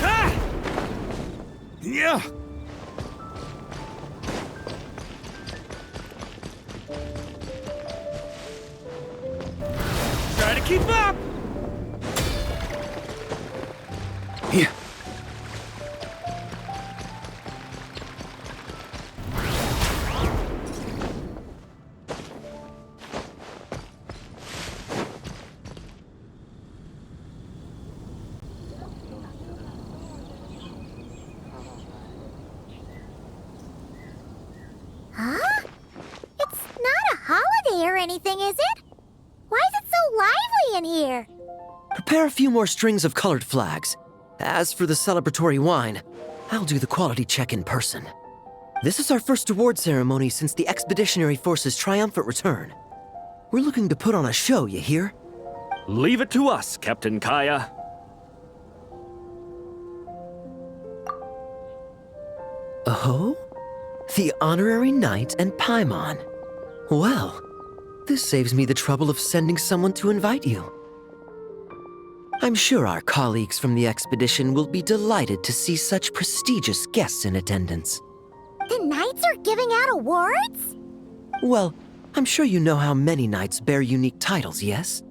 Ah! Yeah! Try to keep up! Yeah. Huh? It's not a holiday or anything, is it? Why is it so lively in here? Prepare a few more strings of colored flags. As for the celebratory wine, I'll do the quality check in person. This is our first award ceremony since the Expeditionary Force's triumphant return. We're looking to put on a show, you hear? Leave it to us, Captain Kaya. Oh? The Honorary Knight and Paimon. Well, this saves me the trouble of sending someone to invite you. I'm sure our colleagues from the expedition will be delighted to see such prestigious guests in attendance. The knights are giving out awards? Well, I'm sure you know how many knights bear unique titles, yes?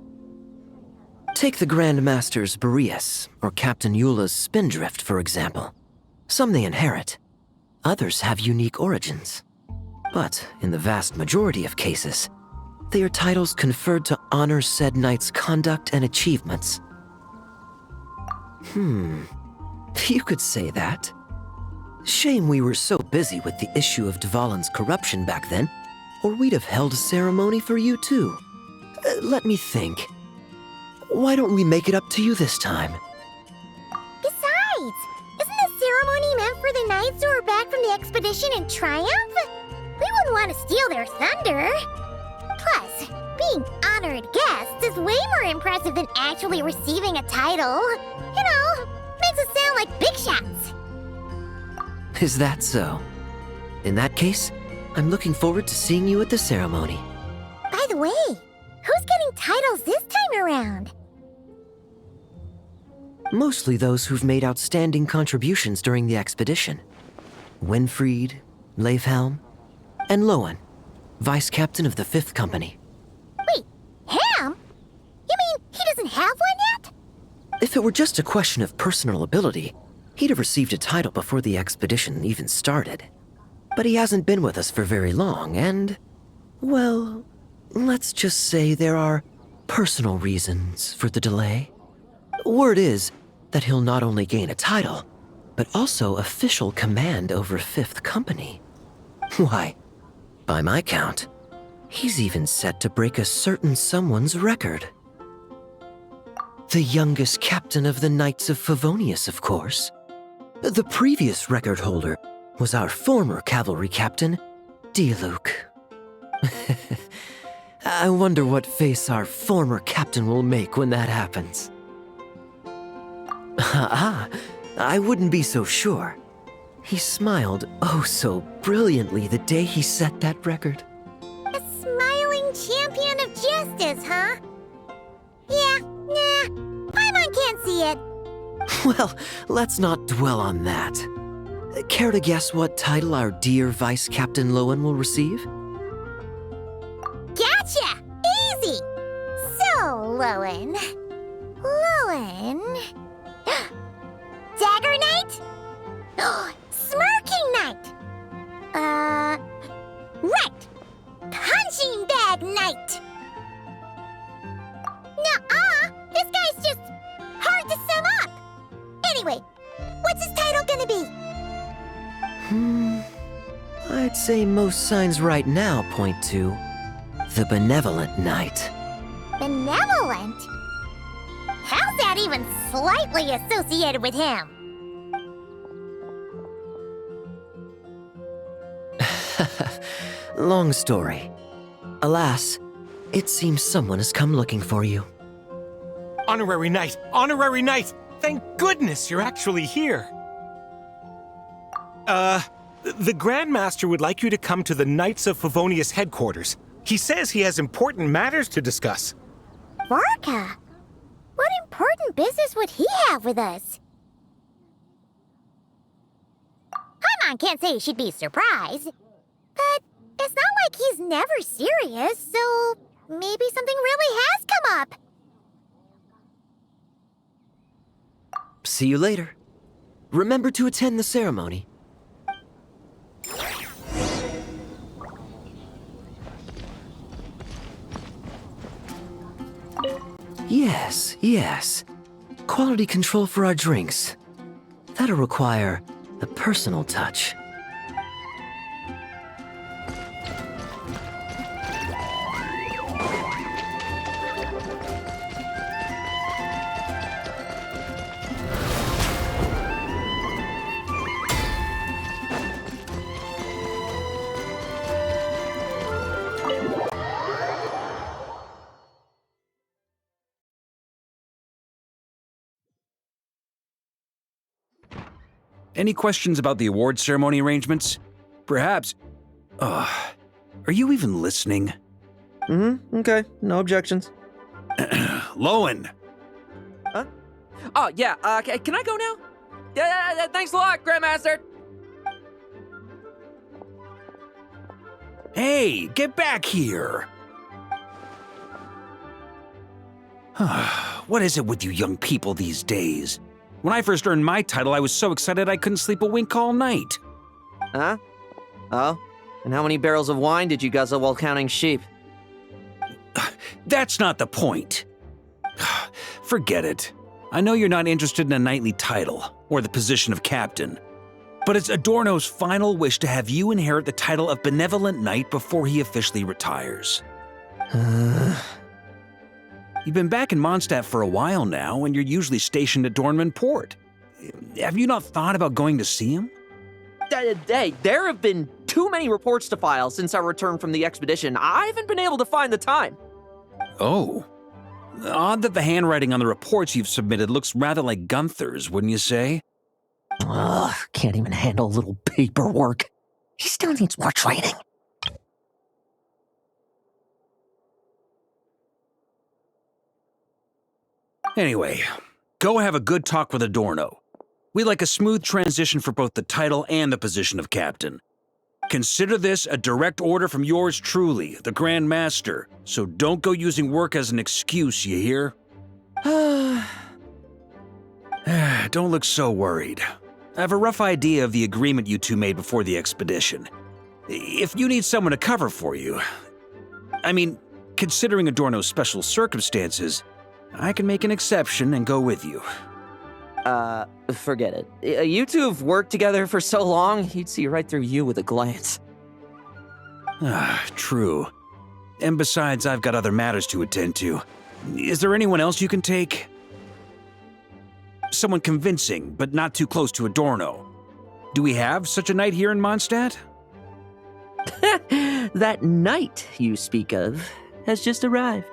Take the Grand Masters Boreas or Captain Eula's Spindrift, for example. Some they inherit. Others have unique origins. But in the vast majority of cases, they are titles conferred to honor said knight's conduct and achievements. You could say that. Shame we were so busy with the issue of Dvalin's corruption back then, or we'd have held a ceremony for you too. Let me think. Why don't we make it up to you this time? Besides, isn't the ceremony meant for the knights who are back from the expedition in triumph? We wouldn't want to steal their thunder. Plus, being honored guests is way more impressive than actually receiving a title. You know, makes us sound like big shots. Is that so? In that case, I'm looking forward to seeing you at the ceremony. By the way, who's getting titles this time around? Mostly those who've made outstanding contributions during the expedition. Winfried, Leifhelm, and Lowen, Vice Captain of the 5th Company. Wait, him? You mean he doesn't have one yet? If it were just a question of personal ability, he'd have received a title before the expedition even started. But he hasn't been with us for very long, and, well, let's just say there are personal reasons for the delay. Word is that he'll not only gain a title, but also official command over 5th Company. Why, by my count, he's even set to break a certain someone's record. The youngest captain of the Knights of Favonius, of course. The previous record holder was our former cavalry captain, Diluc. I wonder what face our former captain will make when that happens. I wouldn't be so sure. He smiled oh so brilliantly the day he set that record. A smiling champion of justice, huh? Yeah, nah, Paimon can't see it. Well, let's not dwell on that. Care to guess what title our dear Vice Captain Lowen will receive? Gotcha! Easy! So, Lowen... Dagger Knight? Smirking Knight! Right! Punching Bag Knight! Nuh-uh! This guy's just hard to sum up! Anyway, what's his title gonna be? I'd say most signs right now point to the Benevolent Knight. Benevolent? How's that even slightly associated with him? Long story. Alas, it seems someone has come looking for you. Honorary Knight! Honorary Knight! Thank goodness you're actually here! The Grand Master would like you to come to the Knights of Favonius headquarters. He says he has important matters to discuss. Varka? What important business would he have with us? Paimon can't say she'd be surprised. But it's not like he's never serious, so maybe something really has come up. See you later. Remember to attend the ceremony. Yes, yes. Quality control for our drinks. That'll require a personal touch. Any questions about the award ceremony arrangements? Perhaps... are you even listening? Okay. No objections. Lowen! Huh? Oh, yeah, can I go now? Yeah, thanks a lot, Grandmaster! Hey, get back here! What is it with you young people these days? When I first earned my title, I was so excited I couldn't sleep a wink all night. Huh? Oh? And how many barrels of wine did you guzzle while counting sheep? That's not the point. Forget it. I know you're not interested in a knightly title, or the position of captain. But it's Adorno's final wish to have you inherit the title of Benevolent Knight before he officially retires. You've been back in Mondstadt for a while now, and you're usually stationed at Dornman Port. Have you not thought about going to see him? Hey, there have been too many reports to file since our return from the expedition. I haven't been able to find the time. Oh. Odd that the handwriting on the reports you've submitted looks rather like Gunther's, wouldn't you say? Ugh, can't even handle a little paperwork. He still needs more training. Anyway, go have a good talk with Adorno. We'd like a smooth transition for both the title and the position of captain. Consider this a direct order from yours truly, the Grand Master, so don't go using work as an excuse, you hear? Don't look so worried. I have a rough idea of the agreement you two made before the expedition. If you need someone to cover for you, I mean, considering Adorno's special circumstances, I can make an exception and go with you. Forget it. You two have worked together for so long, he'd see right through you with a glance. True. And besides, I've got other matters to attend to. Is there anyone else you can take? Someone convincing, but not too close to Adorno. Do we have such a knight here in Mondstadt? That knight you speak of has just arrived.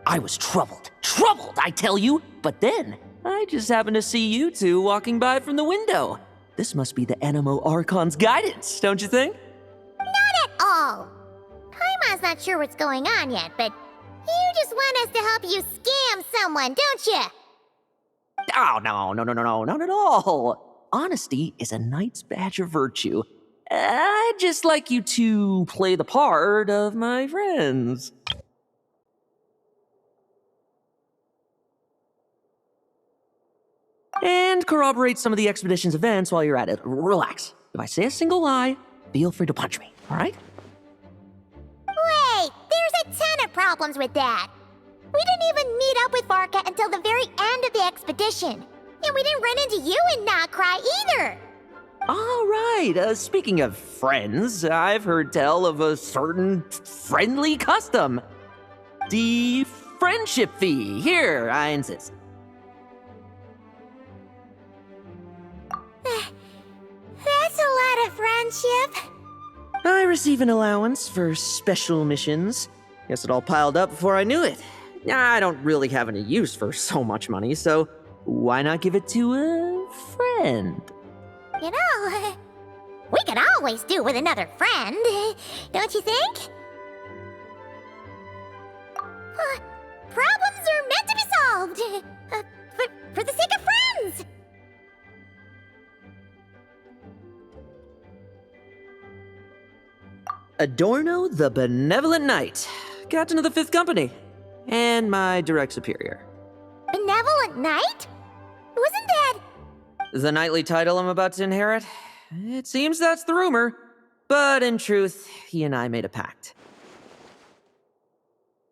I was troubled, I tell you, but then I just happened to see you two walking by from the window. This must be the Animo Archon's guidance, don't you think? Not at all. Paimon's not sure what's going on yet, but you just want us to help you scam someone, don't you? Oh, no, not at all. Honesty is a knight's badge of virtue. I'd just like you to play the part of my friends. And corroborate some of the expedition's events while you're at it. Relax. If I say a single lie, feel free to punch me, all right? Wait, there's a ton of problems with that. We didn't even meet up with Varka until the very end of the expedition. And we didn't run into you in Nokrai either. All right, speaking of friends, I've heard tell of a certain friendly custom. The friendship fee. Here, I insist. That's a lot of friendship. I receive an allowance for special missions. Guess it all piled up before I knew it. I don't really have any use for so much money, so why not give it to a friend? You know, we could always do with another friend, don't you think? Problems are meant to be solved, for the sake of friends. Adorno the Benevolent Knight, Captain of the Fifth Company, and my direct superior. Benevolent Knight? Wasn't that... The knightly title I'm about to inherit? It seems that's the rumor, but in truth, he and I made a pact.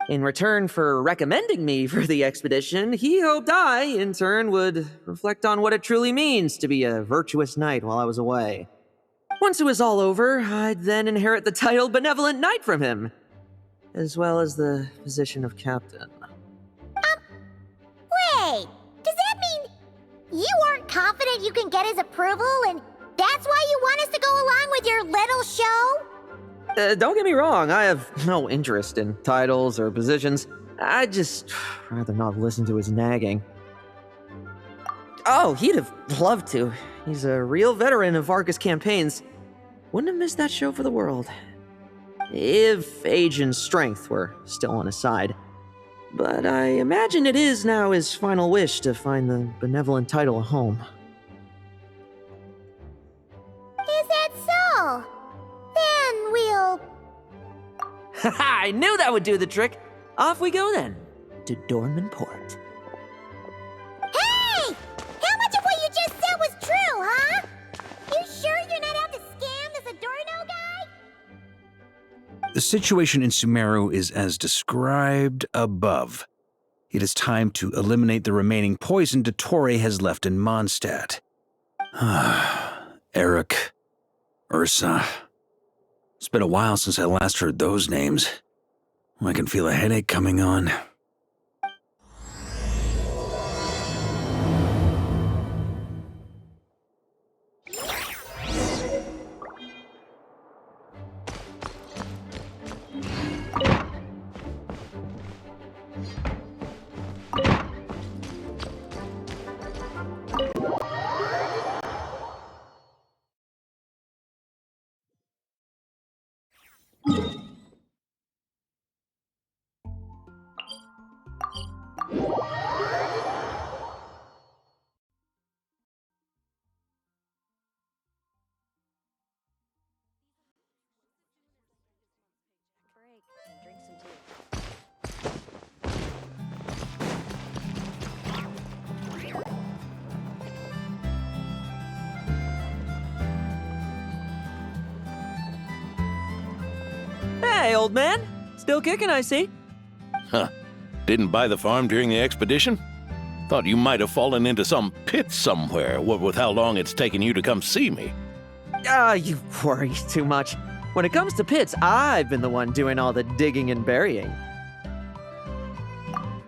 In return for recommending me for the expedition, he hoped I, in turn, would reflect on what it truly means to be a virtuous knight while I was away. Once it was all over, I'd then inherit the title Benevolent Knight from him, as well as the position of captain. Wait, does that mean you aren't confident you can get his approval, and that's why you want us to go along with your little show? Don't get me wrong, I have no interest in titles or positions. I'd just rather not listen to his nagging. Oh, he'd have loved to. He's a real veteran of Arcus campaigns. Wouldn't have missed that show for the world. If age and strength were still on his side. But I imagine it is now his final wish to find the benevolent title a home. Is that so? Then we'll... I knew that would do the trick. Off we go then, to Dornman Port. Hey! How much of what you just said was true, huh? You sure you're not out to scam this Adorno guy? The situation in Sumeru is as described above. It is time to eliminate the remaining poison Dottore has left in Mondstadt. Eric, Ursa. It's been a while since I last heard those names. I can feel a headache coming on. Hey, old man. Still kicking, I see. Huh. Didn't buy the farm during the expedition? Thought you might have fallen into some pit somewhere, what with how long it's taken you to come see me. You worry too much. When it comes to pits, I've been the one doing all the digging and burying.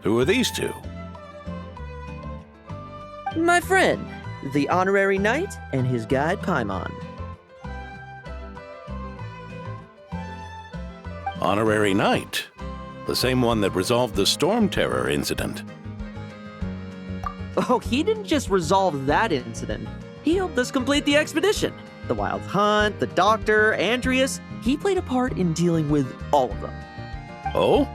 Who are these two? My friend, the honorary knight, and his guide Paimon. Honorary Knight. The same one that resolved the Storm Terror incident. Oh, he didn't just resolve that incident. He helped us complete the expedition. The Wild Hunt, the Doctor, Andreas. He played a part in dealing with all of them. Oh?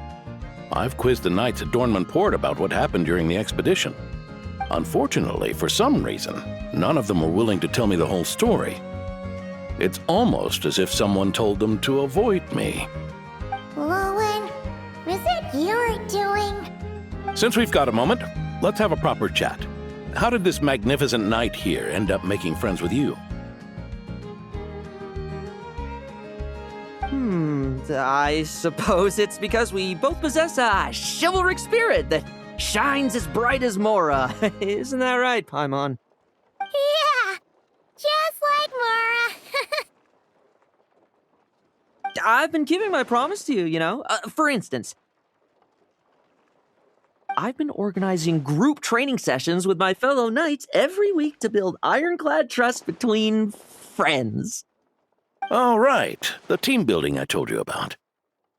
I've quizzed the knights at Dornman Port about what happened during the expedition. Unfortunately, for some reason, none of them were willing to tell me the whole story. It's almost as if someone told them to avoid me. Lowen, was it your doing? Since we've got a moment, let's have a proper chat. How did this magnificent knight here end up making friends with you? I suppose it's because we both possess a chivalric spirit that shines as bright as Mora. Isn't that right, Paimon? Yeah, just like Mora. I've been keeping my promise to you, you know. For instance, I've been organizing group training sessions with my fellow knights every week to build ironclad trust between friends. All right, the team building I told you about.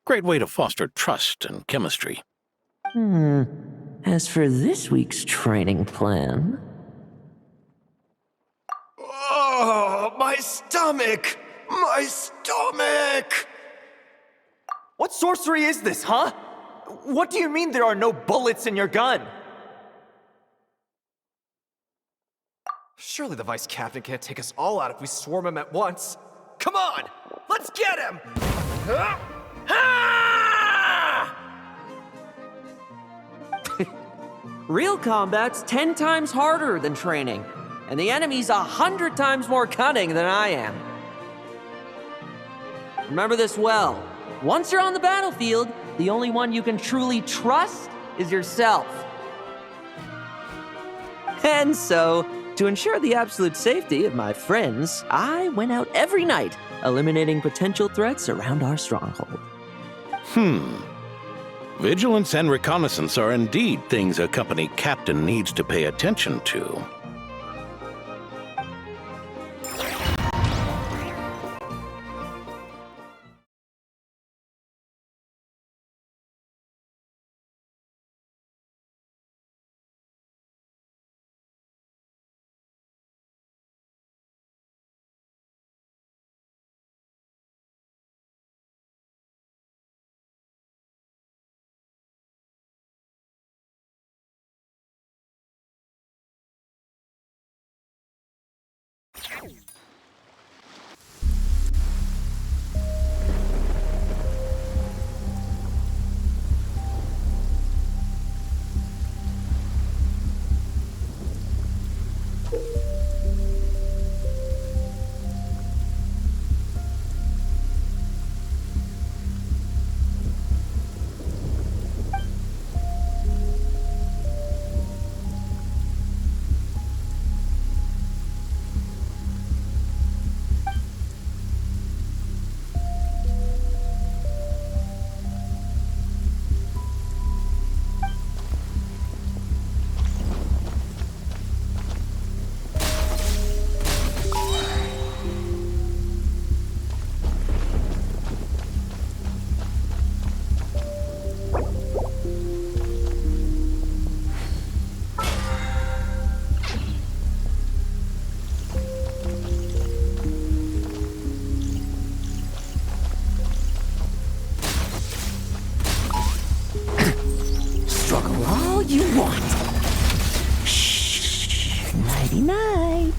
Great way to foster trust and chemistry. As for this week's training plan... Oh, my stomach! My stomach! What sorcery is this, huh? What do you mean there are no bullets in your gun? Surely the vice captain can't take us all out if we swarm him at once. Come on! Let's get him! Real combat's 10 times harder than training, and the enemy's 100 times more cunning than I am. Remember this well. Once you're on the battlefield, the only one you can truly trust is yourself. And so, to ensure the absolute safety of my friends, I went out every night, eliminating potential threats around our stronghold. Vigilance and reconnaissance are indeed things a company captain needs to pay attention to. Struggle all you want. Shh. Nighty night.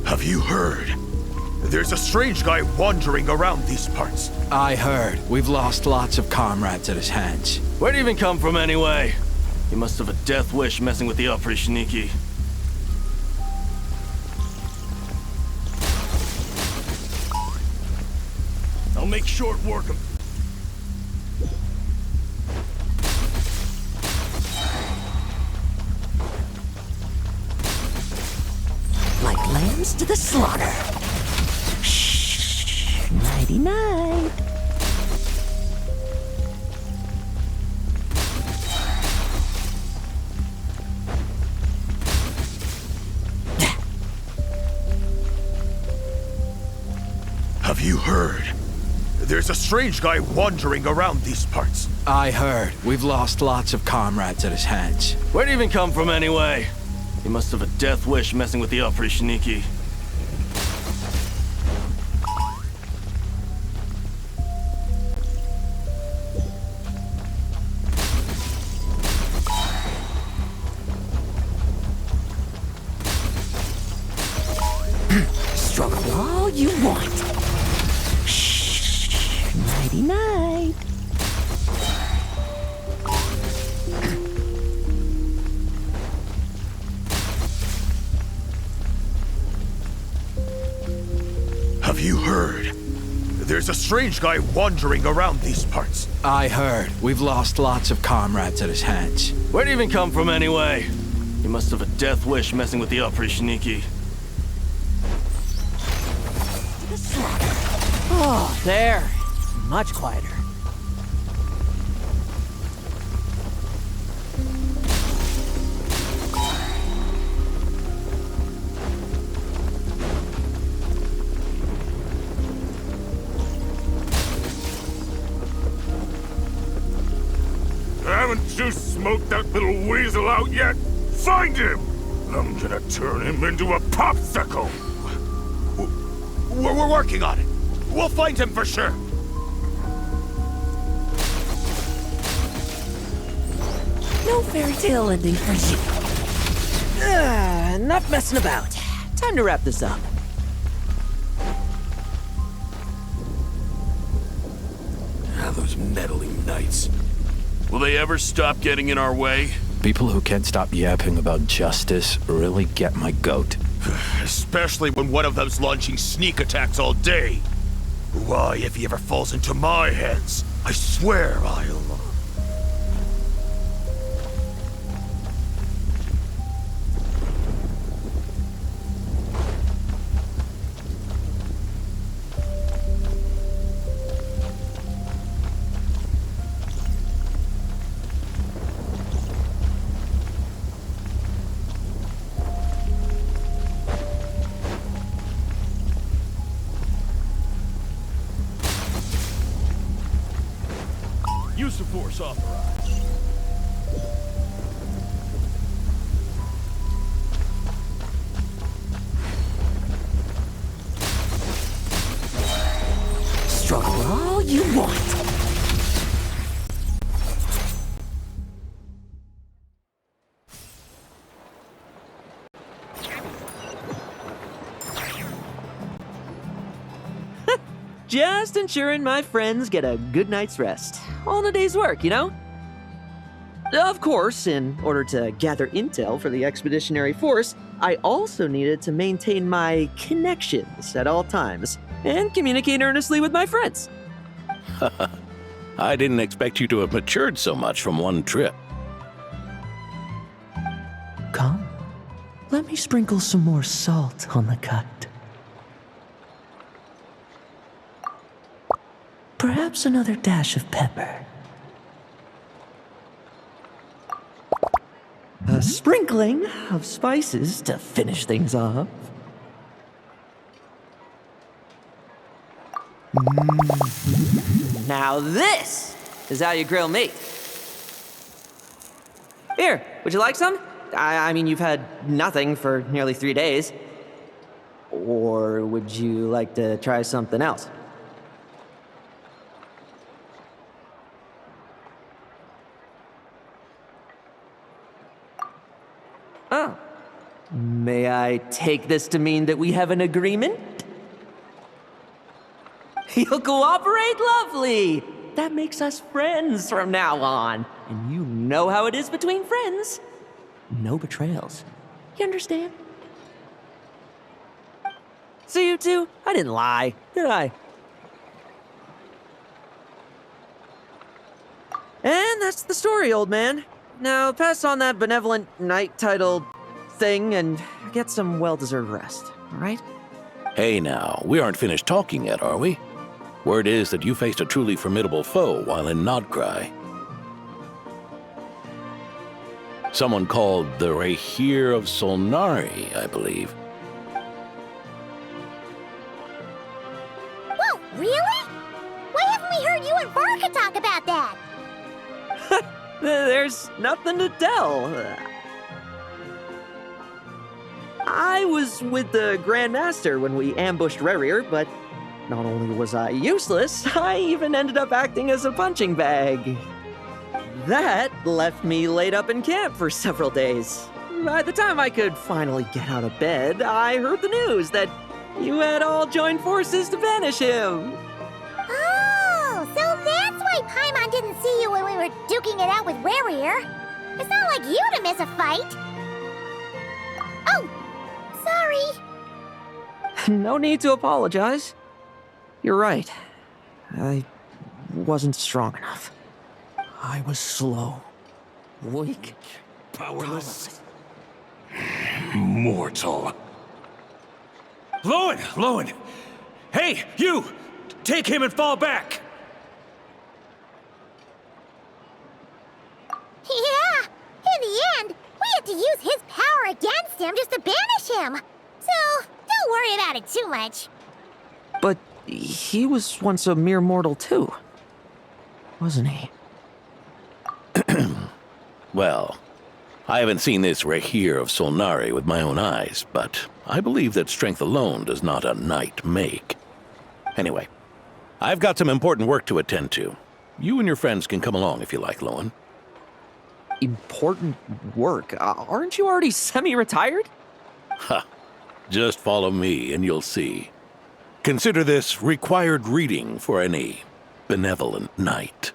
Have you heard? There's a strange guy wandering around these parts. I heard. We've lost lots of comrades at his hands. Where'd he even come from anyway? He must have a death wish messing with the Oprishniki. I'll make short work of... Like lambs to the slaughter. Shh. Nighty night. Have you heard? There's a strange guy wandering around these parts. I heard. We've lost lots of comrades at his hands. Where'd he even come from anyway? He must have a death wish messing with the Oprishniki. Struggle all you want. Shh. Nighty night. There's a strange guy wandering around these parts. I heard. We've lost lots of comrades at his hands. Where'd he even come from anyway? He must have a death wish messing with the oprishniki. Oh, there. Much quieter. Haven't you smoked that little weasel out yet? Find him! I'm gonna turn him into a popsicle! We're working on it. We'll find him for sure. No fairy tale ending for you. Enough messing about. Time to wrap this up. Those meddling knights. Will they ever stop getting in our way? People who can't stop yapping about justice really get my goat. Especially when one of them's launching sneak attacks all day. Why, if he ever falls into my hands, I swear I'll... Use of force authorized. Struggle all you want. Just ensuring my friends get a good night's rest. All in a day's work, you know? Of course, in order to gather intel for the expeditionary force, I also needed to maintain my connections at all times and communicate earnestly with my friends. I didn't expect you to have matured so much from one trip. Come, let me sprinkle some more salt on the cut. Perhaps another dash of pepper. A sprinkling of spices to finish things off. Now this is how you grill meat. Here, would you like some? I mean, you've had nothing for nearly 3 days. Or would you like to try something else? Oh. May I take this to mean that we have an agreement? You'll cooperate? Lovely! That makes us friends from now on. And you know how it is between friends. No betrayals. You understand? So you two, I didn't lie, did I? And that's the story, old man. Now, pass on that benevolent knight title thing and get some well-deserved rest, all right? Hey now, we aren't finished talking yet, are we? Word is that you faced a truly formidable foe while in Nodcry. Someone called the Rahir of Solnari, I believe. Whoa, really? Why haven't we heard you and Varka talk about that? There's nothing to tell. I was with the Grand Master when we ambushed Rerir, but not only was I useless, I even ended up acting as a punching bag. That left me laid up in camp for several days. By the time I could finally get out of bed, I heard the news that you had all joined forces to banish him. Oh, so that's why Paimon didn't see you when we were duking it out with Rerir. It's not like you to miss a fight. Oh, sorry. No need to apologize. You're right. I wasn't strong enough. I was slow, weak, Powerless. Mortal. Lowen! Hey, you! Take him and fall back! Yeah! In the end, we had to use his power against him just to banish him. So, don't worry about it too much. But he was once a mere mortal too, wasn't he? Well, I haven't seen this Rahir of Solnari with my own eyes, but I believe that strength alone does not a knight make. Anyway, I've got some important work to attend to. You and your friends can come along if you like, Lowen. Important work? Aren't you already semi-retired? Ha! Just follow me and you'll see. Consider this required reading for any benevolent knight.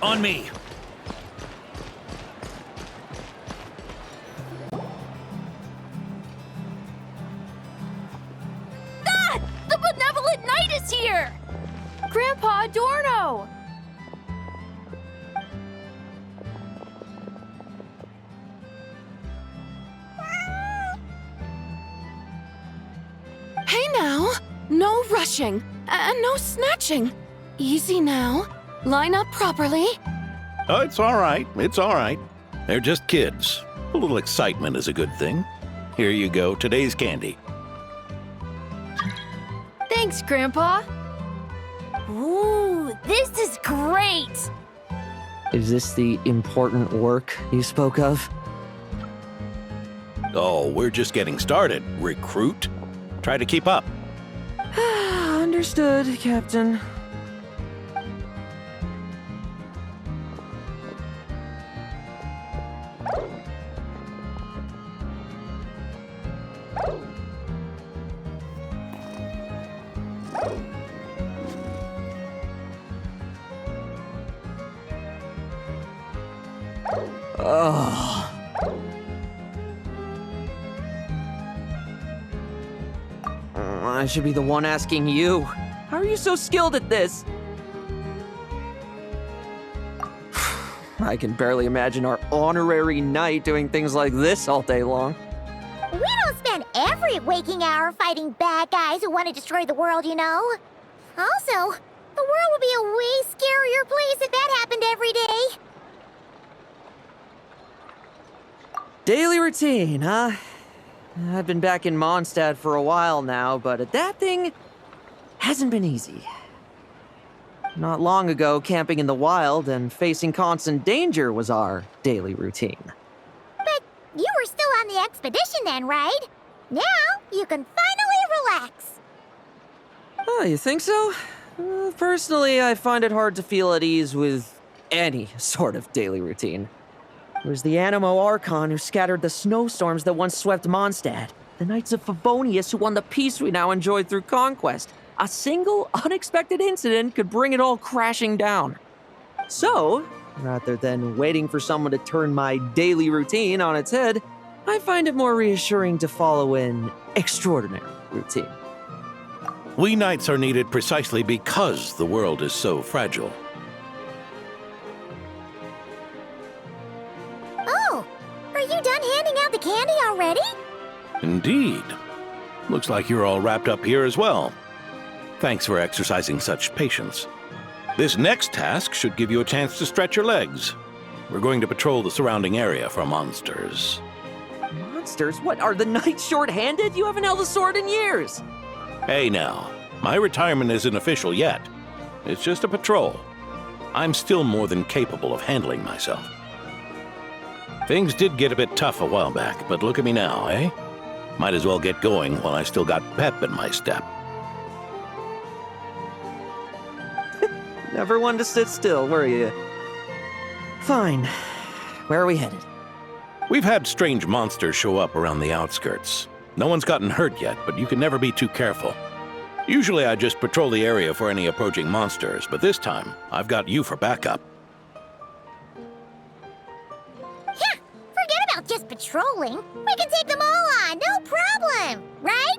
On me! Ah! The benevolent knight is here! Grandpa Adorno! Hey now! No rushing, and no snatching. Easy now. Line up properly. Oh, it's all right. It's all right. They're just kids. A little excitement is a good thing. Here you go, today's candy. Thanks, Grandpa. Ooh, this is great! Is this the important work you spoke of? Oh, we're just getting started, recruit. Try to keep up. Understood, Captain. I should be the one asking you. How are you so skilled at this? I can barely imagine our honorary knight doing things like this all day long. We don't spend every waking hour fighting bad guys who want to destroy the world, you know. Also, the world would be a way scarier place if that happened every day. Daily routine, huh? I've been back in Mondstadt for a while now, but that thing hasn't been easy. Not long ago, camping in the wild and facing constant danger was our daily routine. But you were still on the expedition then, right? Now you can finally relax. Oh, you think so? Personally, I find it hard to feel at ease with any sort of daily routine. It was the Animo Archon who scattered the snowstorms that once swept Mondstadt. The Knights of Favonius who won the peace we now enjoy through conquest. A single, unexpected incident could bring it all crashing down. So, rather than waiting for someone to turn my daily routine on its head, I find it more reassuring to follow an extraordinary routine. We knights are needed precisely because the world is so fragile. Oh, are you done handing out the candy already? Indeed. Looks like you're all wrapped up here as well. Thanks for exercising such patience. This next task should give you a chance to stretch your legs. We're going to patrol the surrounding area for monsters. Monsters? What, are the knights short-handed? You haven't held a sword in years. Hey now, my retirement isn't official yet. It's just a patrol. I'm still more than capable of handling myself. Things did get a bit tough a while back, but look at me now, eh? Might as well get going while I still got pep in my step. Never one to sit still, were you? Fine. Where are we headed? We've had strange monsters show up around the outskirts. No one's gotten hurt yet, but you can never be too careful. Usually I just patrol the area for any approaching monsters, but this time, I've got you for backup. Yeah, forget about just patrolling. We can take them all on, no problem. time, right?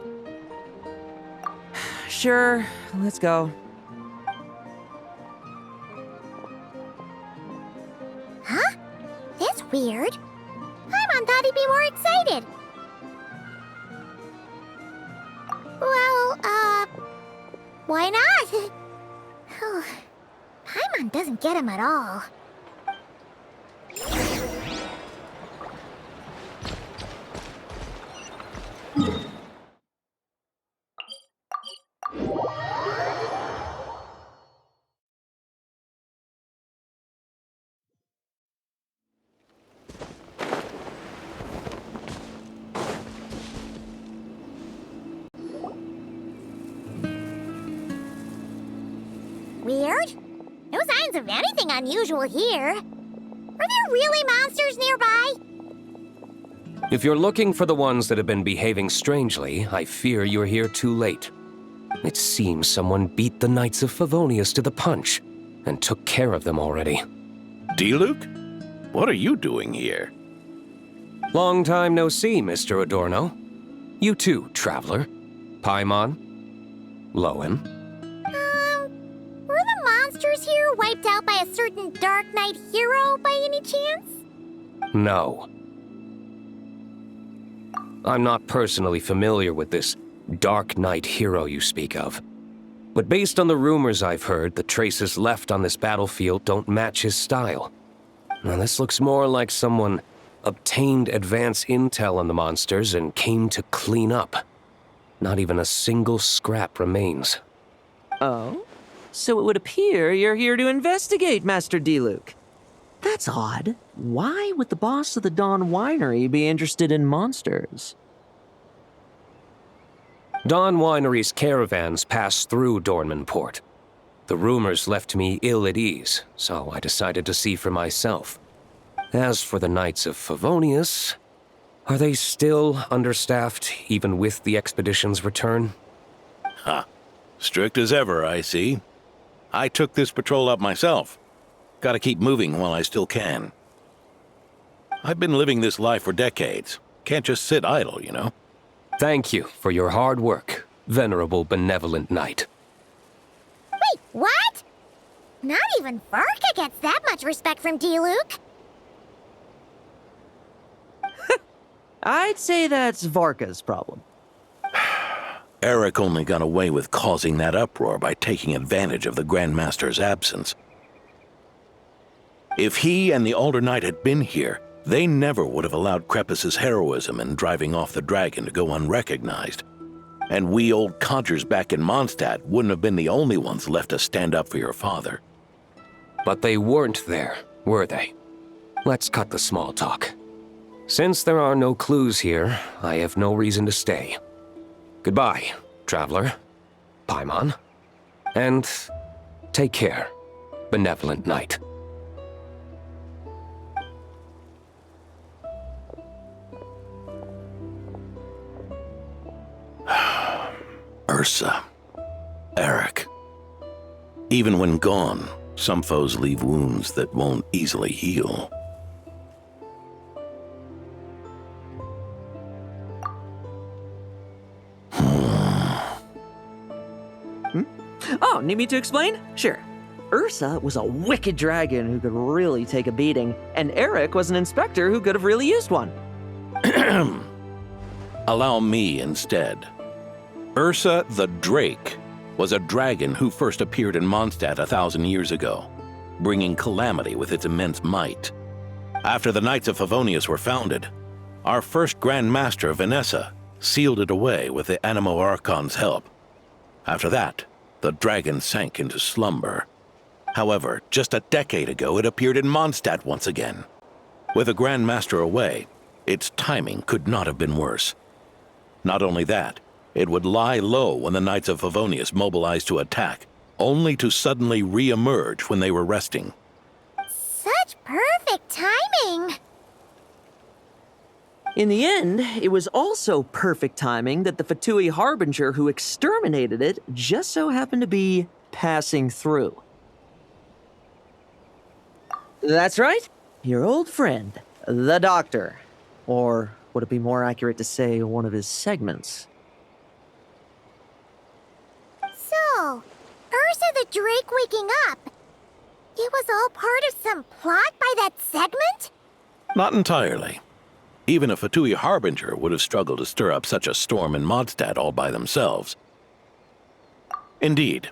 Sure, let's go. Huh? That's weird. Paimon thought he'd be more excited. Well, why not? Paimon doesn't get him at all. Weird? No signs of anything unusual here. Are there really monsters nearby? If you're looking for the ones that have been behaving strangely, I fear you're here too late. It seems someone beat the Knights of Favonius to the punch and took care of them already. D-Luke? What are you doing here? Long time no see, Mr. Adorno. You too, traveler. Paimon. Lowen. Were the monsters here wiped out by a certain Dark Knight hero by any chance? No. I'm not personally familiar with this Dark Knight hero you speak of. But based on the rumors I've heard, the traces left on this battlefield don't match his style. Now this looks more like someone obtained advance intel on the monsters and came to clean up. Not even a single scrap remains. Oh? So it would appear you're here to investigate, Master D-Luke. That's odd. Why would the boss of the Dawn Winery be interested in monsters? Dawn Winery's caravans pass through Dornman Port. The rumors left me ill at ease, so I decided to see for myself. As for the Knights of Favonius, are they still understaffed even with the expedition's return? Ha. Strict as ever, I see. I took this patrol up myself. Gotta keep moving while I still can. I've been living this life for decades. Can't just sit idle, you know? Thank you for your hard work, venerable benevolent knight. Wait, what? Not even Varka gets that much respect from D-Luke. I'd say that's Varka's problem. Eric only got away with causing that uproar by taking advantage of the Grandmaster's absence. If he and the Alder Knight had been here, they never would have allowed Krepus's heroism in driving off the dragon to go unrecognized. And we old codgers back in Mondstadt wouldn't have been the only ones left to stand up for your father. But they weren't there, were they? Let's cut the small talk. Since there are no clues here, I have no reason to stay. Goodbye, traveler, Paimon, and take care, benevolent knight. Ursa, Eric. Even when gone, some foes leave wounds that won't easily heal. Oh, need me to explain? Sure. Ursa was a wicked dragon who could really take a beating, and Eric was an inspector who could have really used one. Allow me instead. Ursa the Drake was a dragon who first appeared in Mondstadt 1,000 years ago, bringing calamity with its immense might. After the Knights of Favonius were founded, our first Grand Master, Vanessa, sealed it away with the Animo Archon's help. After that, the dragon sank into slumber. However, just a decade ago, it appeared in Mondstadt once again. With the Grand Master away, its timing could not have been worse. Not only that, it would lie low when the Knights of Favonius mobilized to attack, only to suddenly re-emerge when they were resting. Such perfect timing! In the end, it was also perfect timing that the Fatui Harbinger who exterminated it just so happened to be passing through. That's right, your old friend, the Doctor. Or would it be more accurate to say one of his segments? So, Ursa the Drake waking up. It was all part of some plot by that segment? Not entirely. Even a Fatui Harbinger would have struggled to stir up such a storm in Mondstadt all by themselves. Indeed,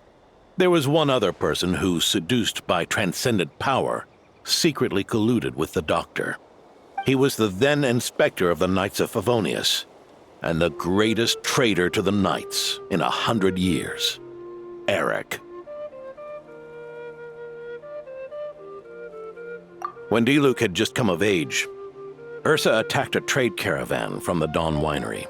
there was one other person who, seduced by transcendent power, secretly colluded with the Doctor. He was the then Inspector of the Knights of Favonius, and the greatest traitor to the Knights in 100 years, Eric. When Diluc had just come of age, Ursa attacked a trade caravan from the Dawn Winery.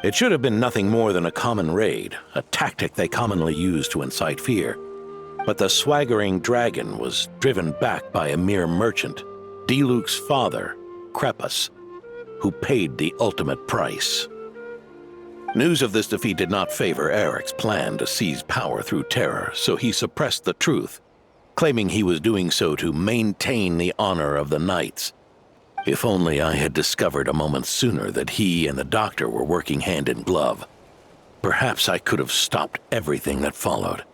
It should have been nothing more than a common raid, a tactic they commonly use to incite fear. But the swaggering dragon was driven back by a mere merchant, Diluc's father, Crepus, who paid the ultimate price. News of this defeat did not favor Eric's plan to seize power through terror, so he suppressed the truth, claiming he was doing so to maintain the honor of the Knights. If only I had discovered a moment sooner that he and the Doctor were working hand in glove. Perhaps I could have stopped everything that followed.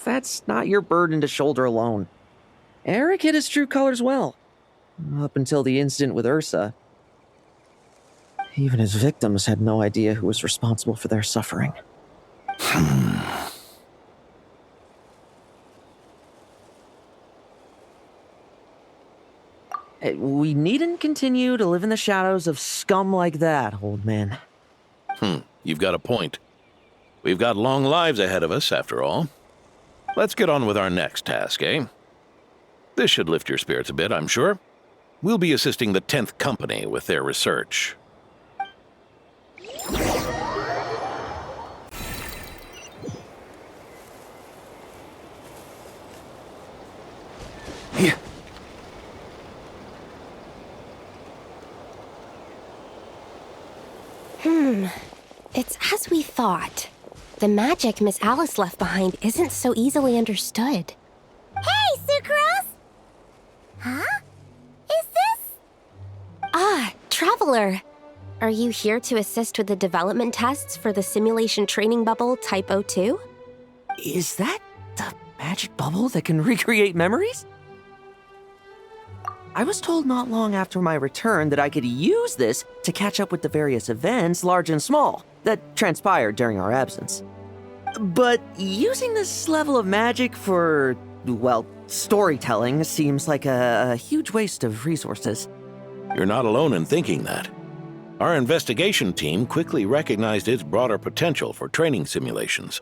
That's not your burden to shoulder alone. Eric hid his true colors well. Up until the incident with Ursa. Even his victims had no idea who was responsible for their suffering. We needn't continue to live in the shadows of scum like that, old man. You've got a point. We've got long lives ahead of us, after all. Let's get on with our next task, eh? This should lift your spirits a bit, I'm sure. We'll be assisting the 10th Company with their research. Yeah. It's as we thought. The magic Miss Alice left behind isn't so easily understood. Hey, Sucrose! Huh? Is this? Ah, Traveler! Are you here to assist with the development tests for the simulation training bubble Type 02? Is that the magic bubble that can recreate memories? I was told not long after my return that I could use this to catch up with the various events, large and small, that transpired during our absence. But using this level of magic for, well, storytelling seems like a huge waste of resources. You're not alone in thinking that. Our investigation team quickly recognized its broader potential for training simulations.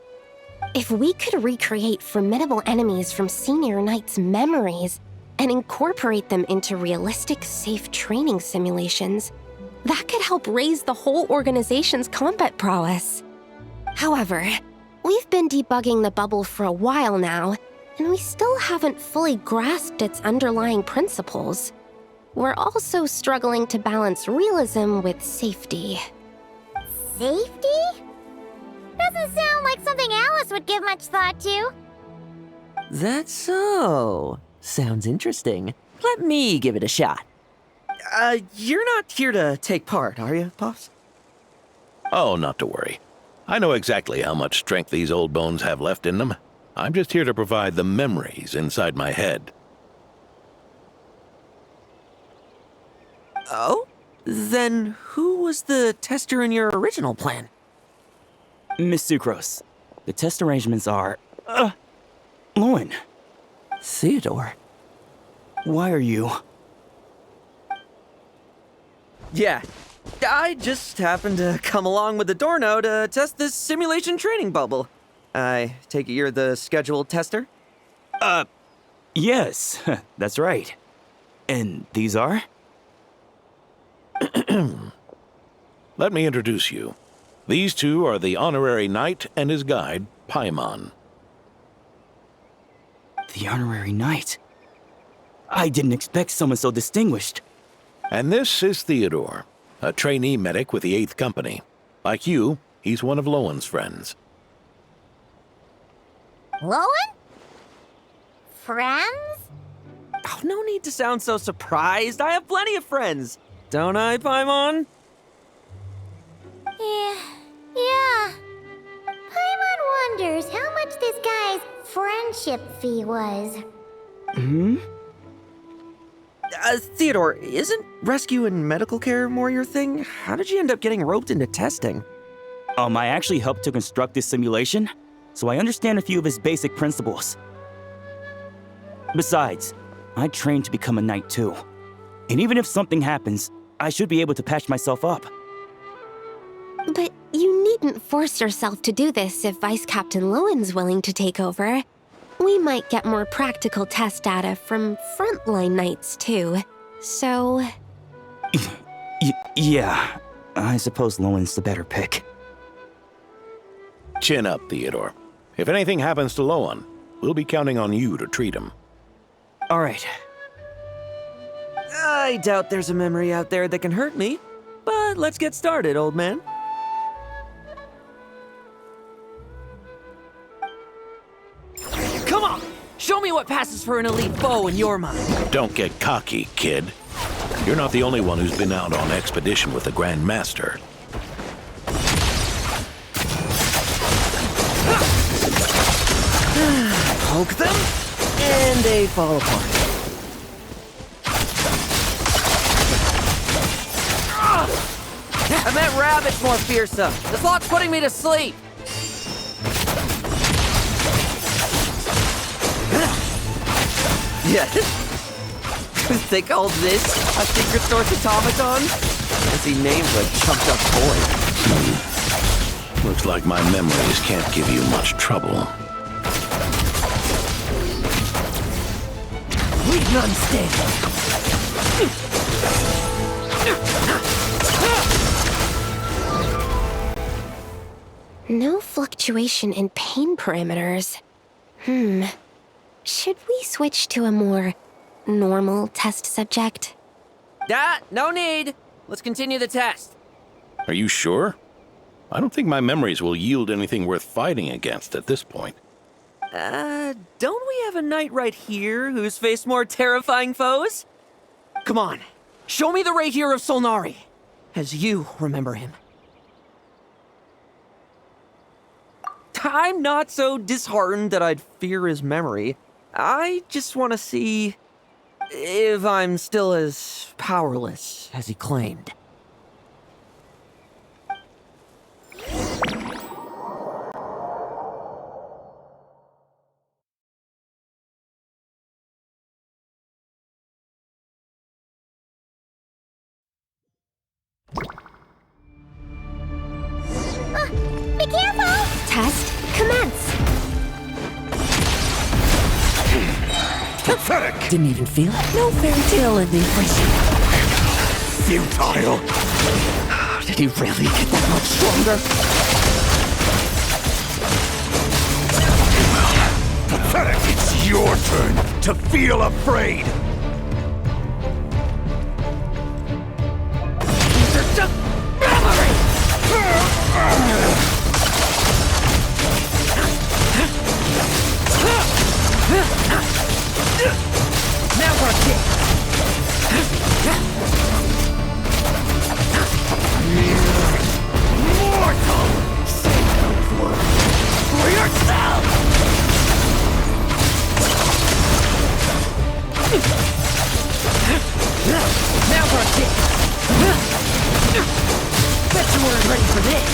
If we could recreate formidable enemies from Senior Knight's memories and incorporate them into realistic, safe training simulations, that could help raise the whole organization's combat prowess. However, we've been debugging the bubble for a while now, and we still haven't fully grasped its underlying principles. We're also struggling to balance realism with safety. Safety? Doesn't sound like something Alice would give much thought to. That's so. Sounds interesting. Let me give it a shot. You're not here to take part, are you, Pops? Oh, not to worry. I know exactly how much strength these old bones have left in them. I'm just here to provide the memories inside my head. Oh? Then who was the tester in your original plan? Miss Sucrose, the test arrangements are... Lauren. Theodore. Why are you... Yeah, I just happened to come along with the Dorno to test this simulation training bubble. I take it you're the scheduled tester? Yes, that's right. And these are? Let me introduce you. These two are the honorary knight and his guide, Paimon. The honorary knight? I didn't expect someone so distinguished. And this is Theodore, a trainee medic with the 8th Company. Like you, he's one of Lowen's friends. Lowen? Friends? Oh, no need to sound so surprised. I have plenty of friends. Don't I, Paimon? Yeah. Paimon wonders how much this guy's friendship fee was. Theodore, isn't rescue and medical care more your thing? How did you end up getting roped into testing? I actually helped to construct this simulation, so I understand a few of its basic principles. Besides, I trained to become a knight too. And even if something happens, I should be able to patch myself up. But you needn't force yourself to do this if Vice Captain Lowen's willing to take over. We might get more practical test data from frontline knights too. So... Yeah, I suppose Lowen's the better pick. Chin up, Theodore. If anything happens to Lowen, we'll be counting on you to treat him. All right. I doubt there's a memory out there that can hurt me, but let's get started, old man. Come on! Show me what passes for an elite foe in your mind. Don't get cocky, kid. You're not the only one who's been out on expedition with the Grand Master. Poke them, and they fall apart. I meant rabbits more fearsome. This lock's putting me to sleep. Yes. They called this a secret source automaton? Fancy name for a chumped up toy. Looks like my memories can't give you much trouble. Leave none standing. No fluctuation in pain parameters. Should we switch to a more normal test subject? No need. Let's continue the test. Are you sure? I don't think my memories will yield anything worth fighting against at this point. Don't we have a knight right here who's faced more terrifying foes? Come on. Show me the Rapier of Solnari, as you remember him. I'm not so disheartened that I'd fear his memory. I just want to see if I'm still as powerless as he claimed. Be careful! Test commence. Pathetic! Didn't even feel it. No fairy tale ending for you. Futile! Did he really get that much stronger? Pathetic! It's your turn to feel afraid! These are just memories! Now's our chance! Mortal! Save those words for yourself! Now's our chance! Bet you weren't ready for this!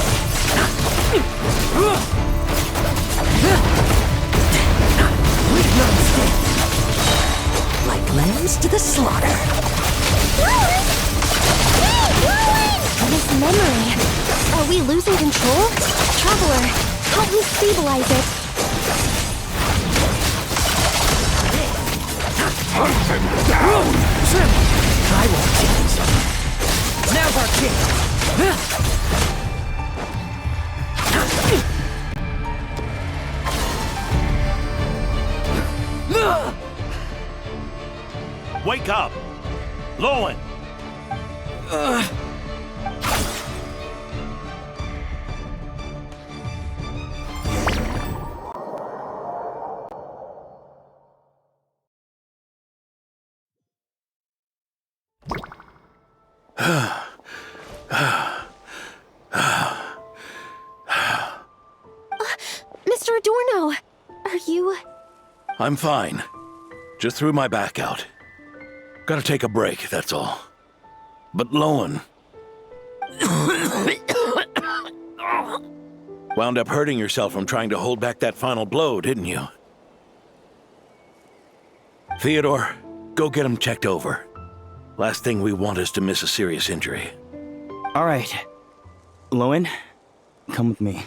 Leave none standing! Like lambs to the slaughter! This memory. Are we losing control? Traveler, help me stabilize it. Hunt them down! I won't change. Now's our chance. Wake up! Lowen! Mr. Adorno, are you... I'm fine. Just threw my back out. Gotta take a break, that's all. But Lowen... wound up hurting yourself from trying to hold back that final blow, didn't you? Theodore, go get him checked over. Last thing we want is to miss a serious injury. All right. Lowen, come with me.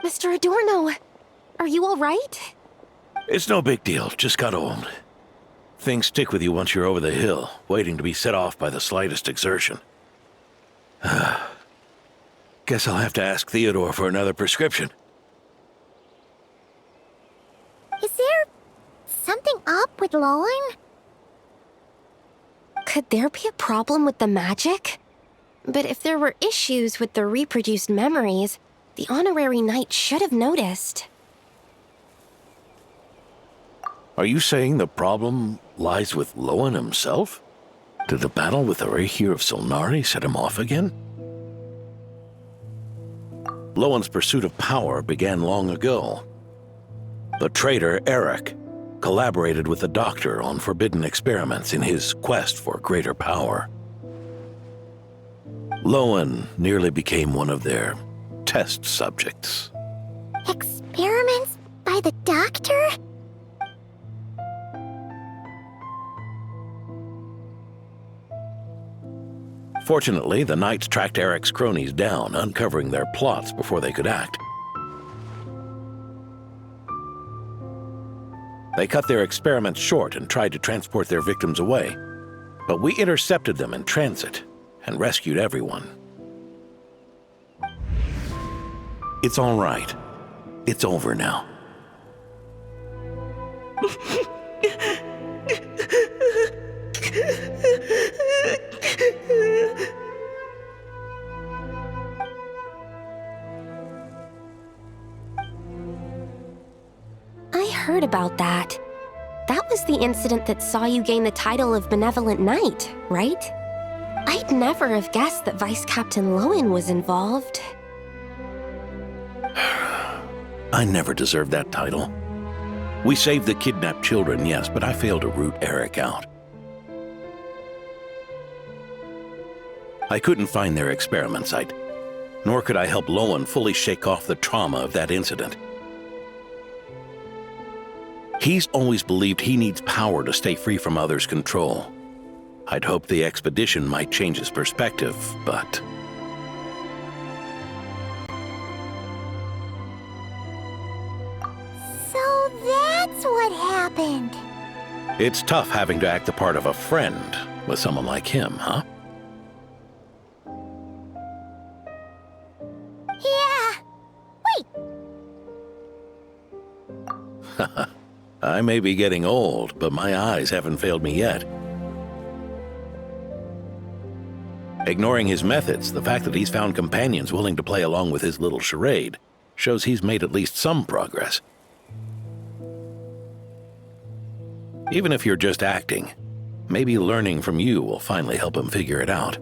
Mr. Adorno, are you all right? It's no big deal, just got old. Things stick with you once you're over the hill, waiting to be set off by the slightest exertion. Guess I'll have to ask Theodore for another prescription. Is there something up with Lowen? Could there be a problem with the magic? But if there were issues with the reproduced memories, the honorary knight should have noticed. Are you saying the problem lies with Lowen himself? Did the battle with the Reikir of Solnari set him off again? Lowen's pursuit of power began long ago. The traitor, Eric, collaborated with the Doctor on forbidden experiments in his quest for greater power. Lowen nearly became one of their test subjects. Experiments by the Doctor? Fortunately, the Knights tracked Eric's cronies down, uncovering their plots before they could act. They cut their experiments short and tried to transport their victims away, but we intercepted them in transit and rescued everyone. It's all right. It's over now. I heard about that. That was the incident that saw you gain the title of Benevolent Knight, right? I'd never have guessed that Vice Captain Lowen was involved. I never deserved that title. We saved the kidnapped children, yes, but I failed to root Eric out. I couldn't find their experiment site, nor could I help Lowen fully shake off the trauma of that incident. He's always believed he needs power to stay free from others' control. I'd hoped the expedition might change his perspective, but... So that's what happened. It's tough having to act the part of a friend with someone like him, huh? Yeah. Wait. I may be getting old, but my eyes haven't failed me yet. Ignoring his methods, the fact that he's found companions willing to play along with his little charade shows he's made at least some progress. Even if you're just acting, maybe learning from you will finally help him figure it out.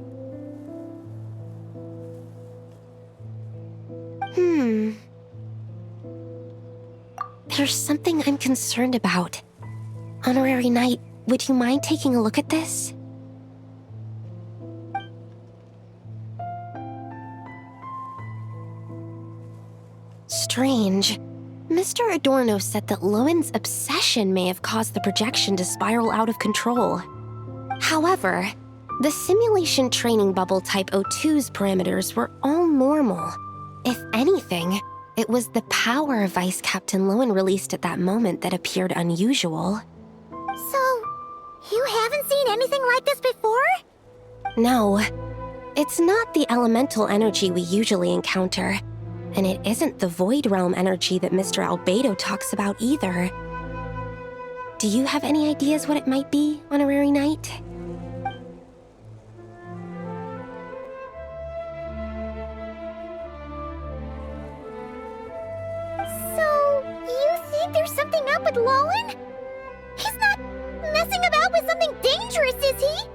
There's something I'm concerned about. Honorary Knight, would you mind taking a look at this? Strange. Mr. Adorno said that Lowen's obsession may have caused the projection to spiral out of control. However, the simulation training bubble Type 02's parameters were all normal. If anything, it was the power Vice Captain Lowen released at that moment that appeared unusual. So, you haven't seen anything like this before? No. It's not the elemental energy we usually encounter, and it isn't the Void Realm energy that Mr. Albedo talks about either. Do you have any ideas what it might be, Honorary Knight? up with Lowen? He's not messing about with something dangerous, is he?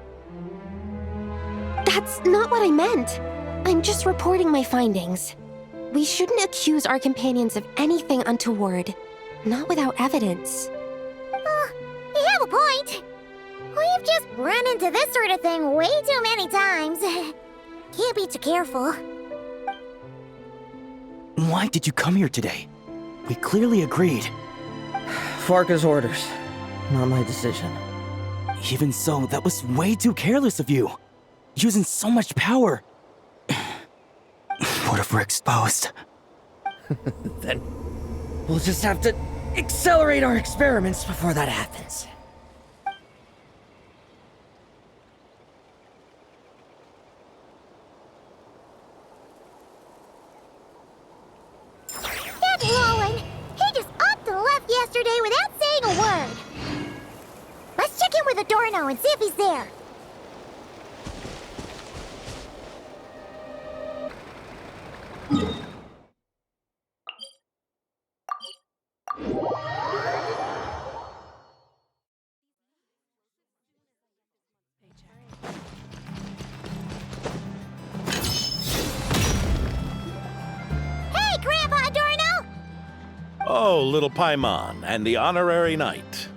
That's not what I meant. I'm just reporting my findings. We shouldn't accuse our companions of anything untoward. Not without evidence. You have a point. We've just run into this sort of thing way too many times. Can't be too careful. Why did you come here today? We clearly agreed. Farka's orders, not my decision. Even so, that was way too careless of you. Using so much power. What if we're exposed? Then we'll just have to accelerate our experiments before that happens. That Lowen, he just upped and left yesterday without saying a word. Let's check in with Adorno and see if he's there. Hey, Grandpa Adorno! Oh, little Paimon and the honorary knight.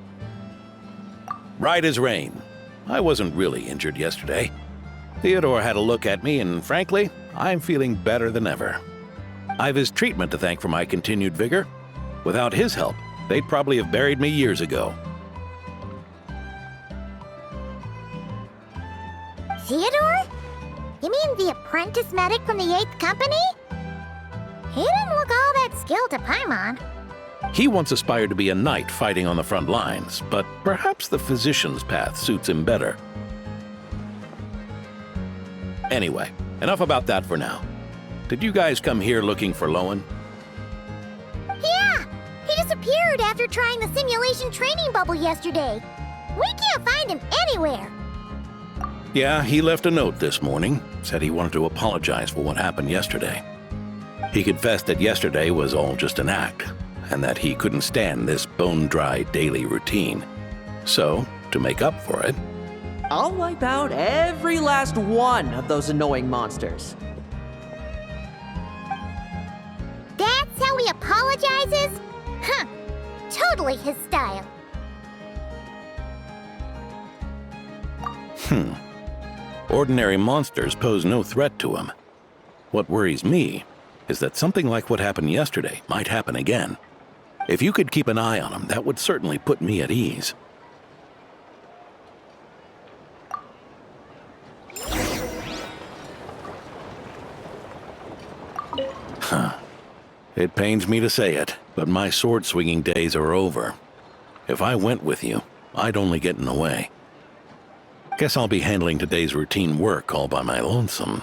Right as rain. I wasn't really injured yesterday. Theodore had a look at me, and frankly, I'm feeling better than ever. I've his treatment to thank for my continued vigor. Without his help, they'd probably have buried me years ago. Theodore? You mean the apprentice medic from the 8th Company? He didn't look all that skilled to Paimon. He once aspired to be a knight fighting on the front lines, but perhaps the physician's path suits him better. Anyway, enough about that for now. Did you guys come here looking for Lowen? Yeah! He disappeared after trying the simulation training bubble yesterday. We can't find him anywhere. Yeah, he left a note this morning. Said he wanted to apologize for what happened yesterday. He confessed that yesterday was all just an act, and that he couldn't stand this bone-dry daily routine. So, to make up for it, I'll wipe out every last one of those annoying monsters. That's how he apologizes? Huh. Totally his style. Ordinary monsters pose no threat to him. What worries me is that something like what happened yesterday might happen again. If you could keep an eye on him, that would certainly put me at ease. It pains me to say it, but my sword-swinging days are over. If I went with you, I'd only get in the way. Guess I'll be handling today's routine work all by my lonesome.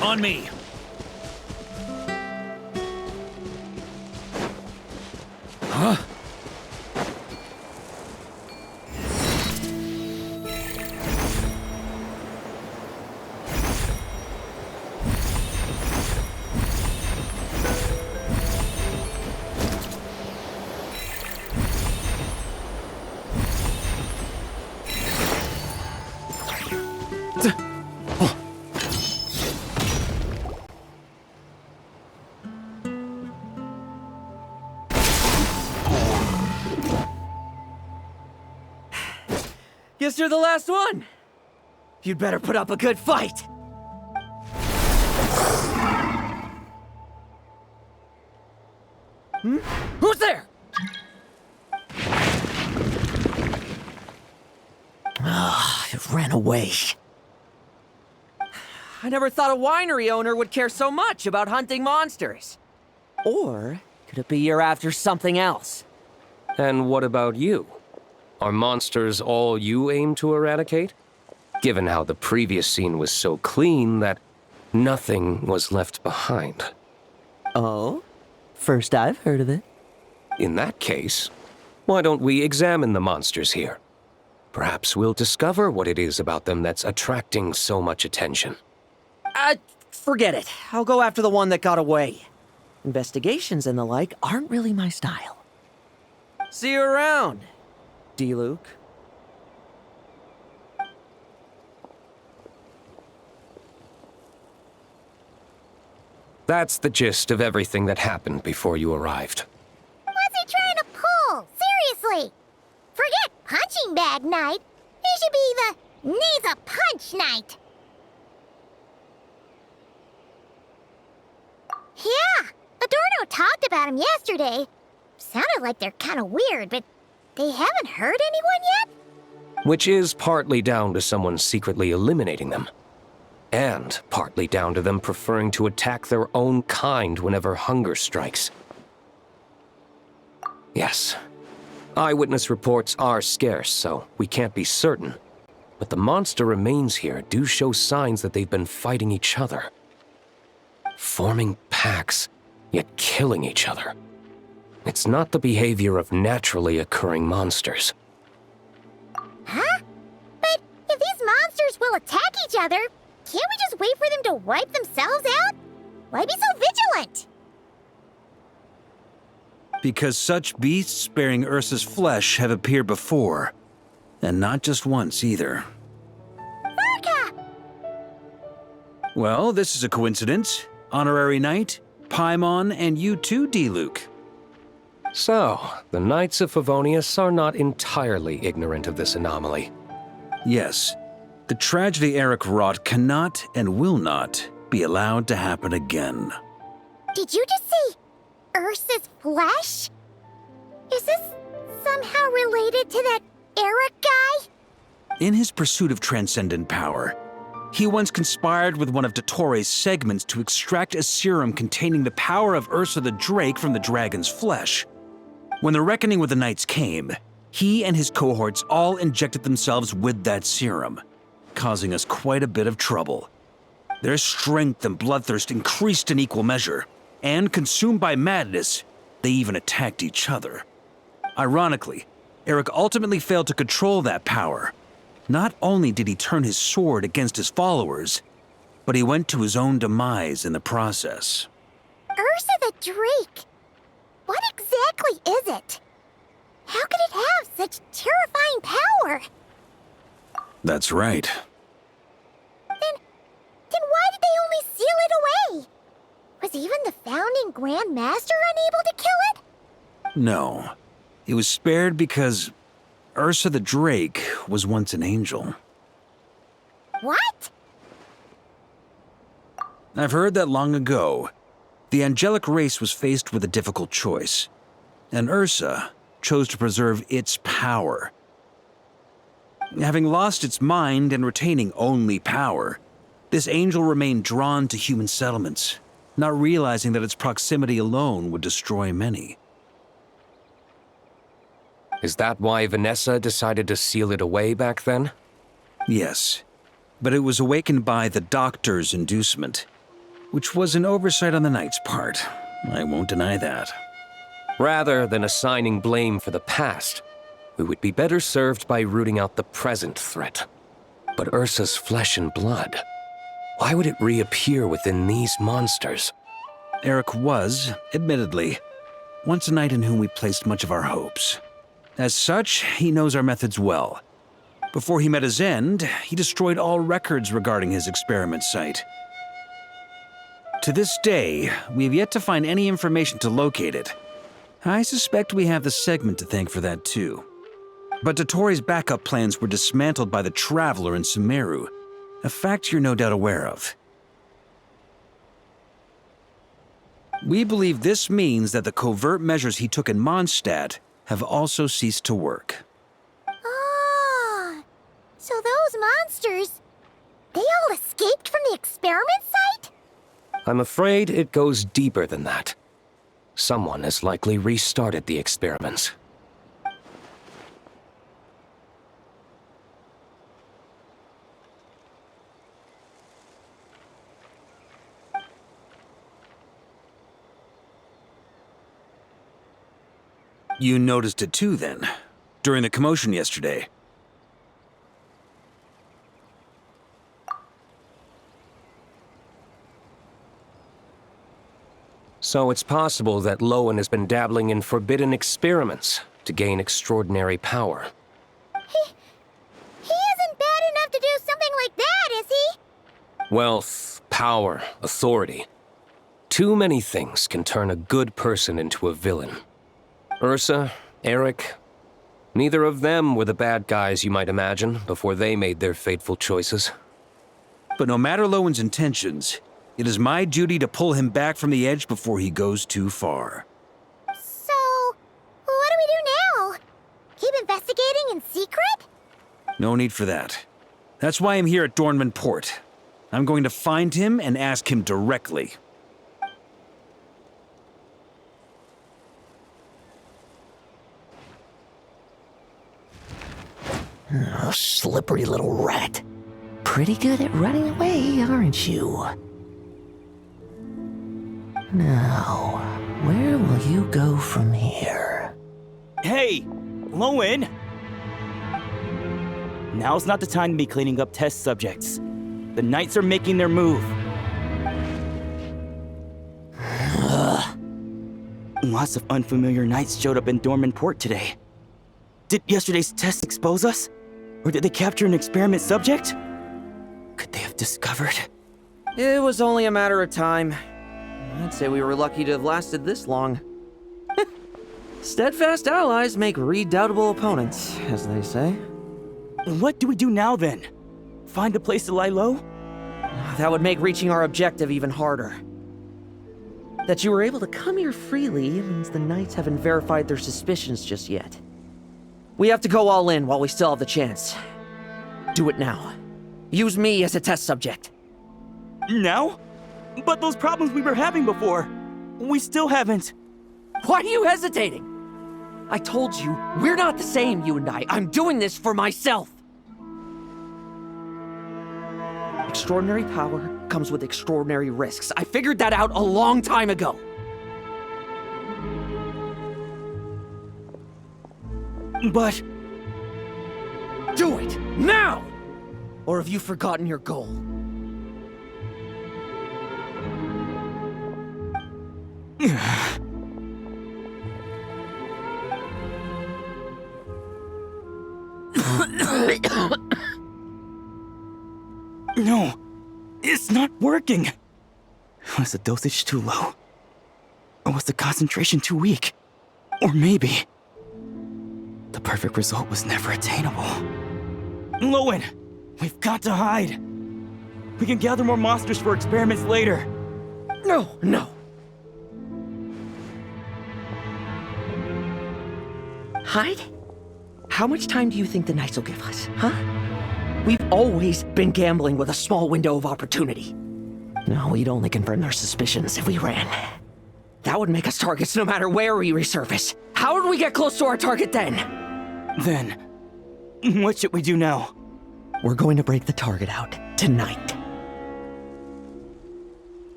On me! Huh? Guess you're the last one. You'd better put up a good fight. Who's there? It ran away. I never thought a winery owner would care so much about hunting monsters. Or could it be you're after something else? And what about you? Are monsters all you aim to eradicate? given how the previous scene was so clean that nothing was left behind. Oh? First I've heard of it. In that case, why don't we examine the monsters here? Perhaps we'll discover what it is about them that's attracting so much attention. Forget it. I'll go after the one that got away. Investigations and the like aren't really my style. See you around, D-Luke. That's the gist of everything that happened before you arrived. What's he trying to pull? Seriously! Forget punching bag night. It should be the needs a punch night. Yeah, Adorno talked about him yesterday. Sounded like they're kind of weird, but they haven't hurt anyone yet? Which is partly down to someone secretly eliminating them. And partly down to them preferring to attack their own kind whenever hunger strikes. Yes, eyewitness reports are scarce, so we can't be certain. But the monster remains here do show signs that they've been fighting each other. Forming packs, yet killing each other. It's not the behavior of naturally occurring monsters. Huh? But if these monsters will attack each other, can't we just wait for them to wipe themselves out? Why be so vigilant? Because such beasts bearing Ursa's flesh have appeared before. And not just once either. Urka! Well, this is a coincidence. Honorary Knight, Paimon, and you too, D-Luke. So, the Knights of Favonius are not entirely ignorant of this anomaly. Yes. The tragedy Eric wrought cannot and will not be allowed to happen again. Did you just say Ursa's flesh? Is this somehow related to that Eric guy? In his pursuit of transcendent power, he once conspired with one of Dottoro's segments to extract a serum containing the power of Ursa the Drake from the dragon's flesh. When the reckoning with the Knights came, he and his cohorts all injected themselves with that serum, causing us quite a bit of trouble. Their strength and bloodthirst increased in equal measure, and consumed by madness, they even attacked each other. Ironically, Eric ultimately failed to control that power. Not only did he turn his sword against his followers, but he went to his own demise in the process. Ursa the Drake? What exactly is it? How could it have such terrifying power? That's right. Then why did they only seal it away? Was even the founding Grand Master unable to kill it? No. It was spared because Ursa the Drake was once an angel. What? I've heard that long ago, the angelic race was faced with a difficult choice, and Ursa chose to preserve its power. Having lost its mind and retaining only power, this angel remained drawn to human settlements, not realizing that its proximity alone would destroy many. Is that why Vanessa decided to seal it away back then? Yes, but it was awakened by the Doctor's inducement, which was an oversight on the Knight's part. I won't deny that. Rather than assigning blame for the past, we would be better served by rooting out the present threat. But Ursa's flesh and blood, why would it reappear within these monsters? Eric was, admittedly, once a knight in whom we placed much of our hopes. As such, he knows our methods well. Before he met his end, he destroyed all records regarding his experiment site. To this day, we have yet to find any information to locate it. I suspect we have the segment to thank for that too. But Dottoro's backup plans were dismantled by the Traveler in Sumeru, a fact you're no doubt aware of. We believe this means that the covert measures he took in Mondstadt have also ceased to work. Ah, so those monsters, they all escaped from the experiment site? I'm afraid it goes deeper than that. Someone has likely restarted the experiments. You noticed it too, then, during the commotion yesterday. So it's possible that Lowen has been dabbling in forbidden experiments to gain extraordinary power. He isn't bad enough to do something like that, is he? Wealth, power, authority. Too many things can turn a good person into a villain. Ursa, Eric, neither of them were the bad guys you might imagine before they made their fateful choices. But no matter Lowen's intentions, it is my duty to pull him back from the edge before he goes too far. So, what do we do now? Keep investigating in secret? No need for that. That's why I'm here at Dornman Port. I'm going to find him and ask him directly. Oh, slippery little rat. Pretty good at running away, aren't you? Now, where will you go from here? Hey, Lowen! Now's not the time to be cleaning up test subjects. The Knights are making their move. Lots of unfamiliar Knights showed up in Dorman Port today. Did yesterday's test expose us? Or did they capture an experiment subject? Could they have discovered? It was only a matter of time. I'd say we were lucky to have lasted this long. Steadfast allies make redoubtable opponents, as they say. What do we do now, then? Find a place to lie low? That would make reaching our objective even harder. That you were able to come here freely means the Knights haven't verified their suspicions just yet. We have to go all in while we still have the chance. Do it now. Use me as a test subject. Now? But those problems we were having before, we still haven't. Why are you hesitating? I told you, we're not the same, you and I. I'm doing this for myself. Extraordinary power comes with extraordinary risks. I figured that out a long time ago. But... do it, now! Or have you forgotten your goal? No, it's not working. Was the dosage too low? Or was the concentration too weak? Or maybe... the perfect result was never attainable. Lowen, we've got to hide. We can gather more monsters for experiments later. No. Hide? How much time do you think the Knights will give us, huh? We've always been gambling with a small window of opportunity. No, we'd only confirm their suspicions if we ran. That would make us targets no matter where we resurface. How would we get close to our target then? Then, what should we do now? We're going to break the target out tonight.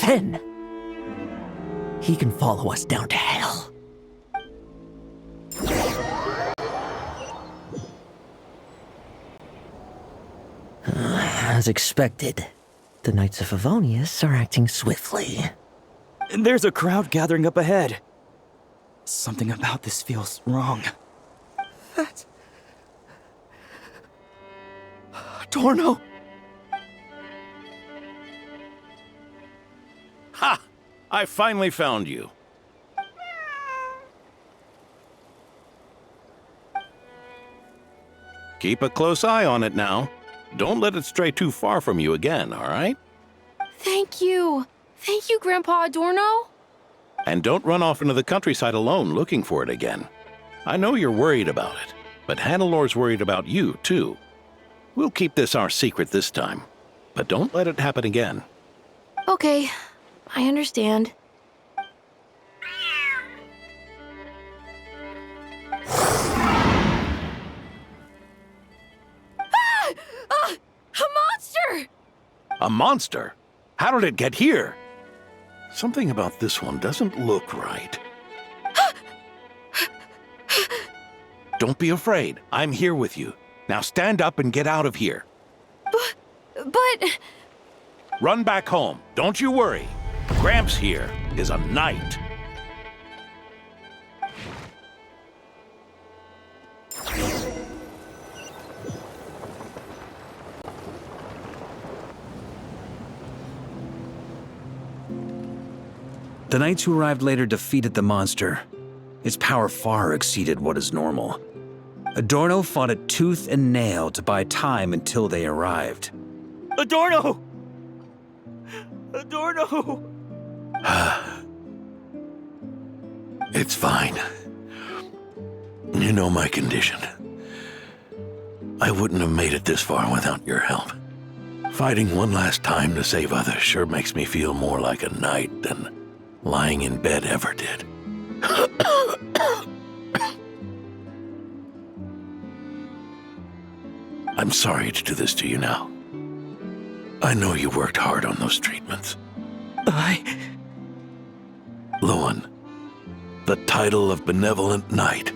Then, he can follow us down to hell. As expected, the Knights of Favonius are acting swiftly. There's a crowd gathering up ahead. Something about this feels wrong. That's... Torno! Ha! I finally found you. Keep a close eye on it now. Don't let it stray too far from you again, all right? Thank you. Thank you, Grandpa Adorno. And don't run off into the countryside alone looking for it again. I know you're worried about it, but Hannelor's worried about you, too. We'll keep this our secret this time, but don't let it happen again. Okay, I understand. A monster! A monster? How did it get here? Something about this one doesn't look right. Don't be afraid. I'm here with you. Now stand up and get out of here. But... Run back home. Don't you worry. Gramps here is a knight. The knights who arrived later defeated the monster. Its power far exceeded what is normal. Adorno fought it tooth and nail to buy time until they arrived. Adorno! Adorno! It's fine. You know my condition. I wouldn't have made it this far without your help. Fighting one last time to save others sure makes me feel more like a knight than lying in bed ever did. I'm sorry to do this to you now. I know you worked hard on those treatments. Lowen, the title of Benevolent Knight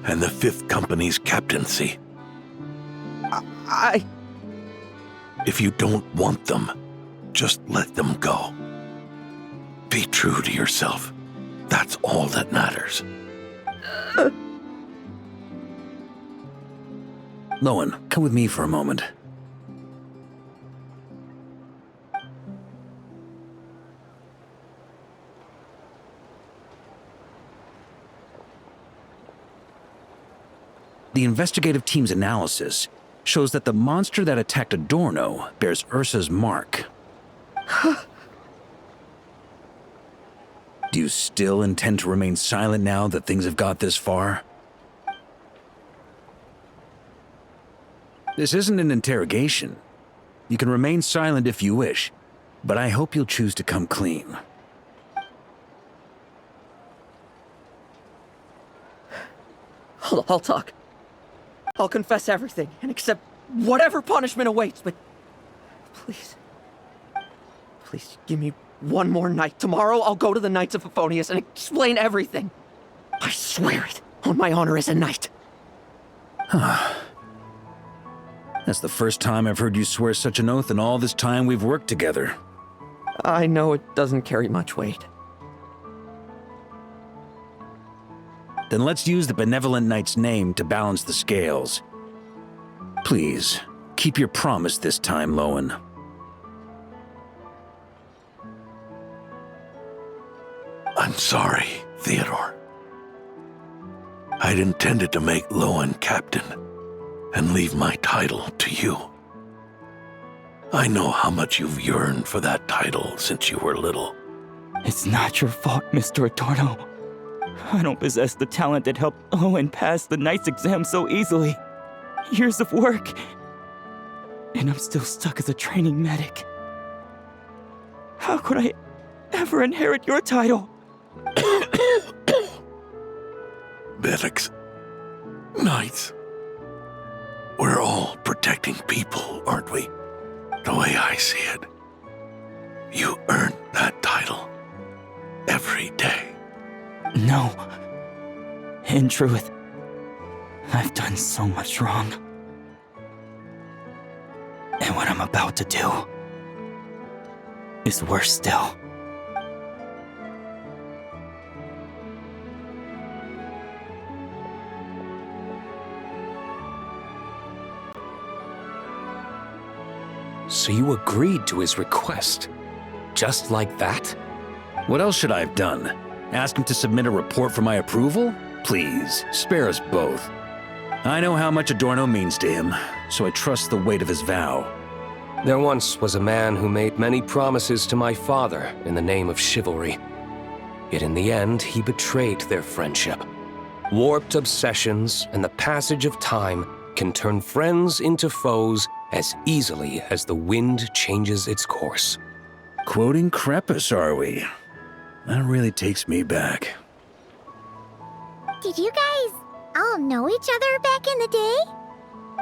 and the 5th Company's captaincy. If you don't want them, just let them go. Be true to yourself. That's all that matters. Lowen, come with me for a moment. The investigative team's analysis shows that the monster that attacked Adorno bears Ursa's mark. Do you still intend to remain silent now that things have got this far? This isn't an interrogation. You can remain silent if you wish, but I hope you'll choose to come clean. I'll talk. I'll confess everything and accept whatever punishment awaits, but please, please give me one more night. Tomorrow I'll go to the Knights of Favonius and explain everything. I swear it on my honor as a knight. That's the first time I've heard you swear such an oath in all this time we've worked together. I know it doesn't carry much weight. Then let's use the Benevolent Knight's name to balance the scales. Please, keep your promise this time, Lowen. I'm sorry, Theodore. I'd intended to make Lowen captain and leave my title to you. I know how much you've yearned for that title since you were little. It's not your fault, Mr. Adorno. I don't possess the talent that helped Owen pass the Knight's exam so easily. Years of work. And I'm still stuck as a training medic. How could I ever inherit your title? Medics, knights, we're all protecting people, aren't we? The way I see it, you earned that title every day. No. In truth, I've done so much wrong. And what I'm about to do is worse still. So you agreed to his request? Just like that? What else should I have done? Ask him to submit a report for my approval? Please, spare us both. I know how much Adorno means to him, so I trust the weight of his vow. There once was a man who made many promises to my father in the name of chivalry. Yet in the end, he betrayed their friendship. Warped obsessions and the passage of time can turn friends into foes as easily as the wind changes its course. Quoting Crepus, are we? That really takes me back. Did you guys all know each other back in the day?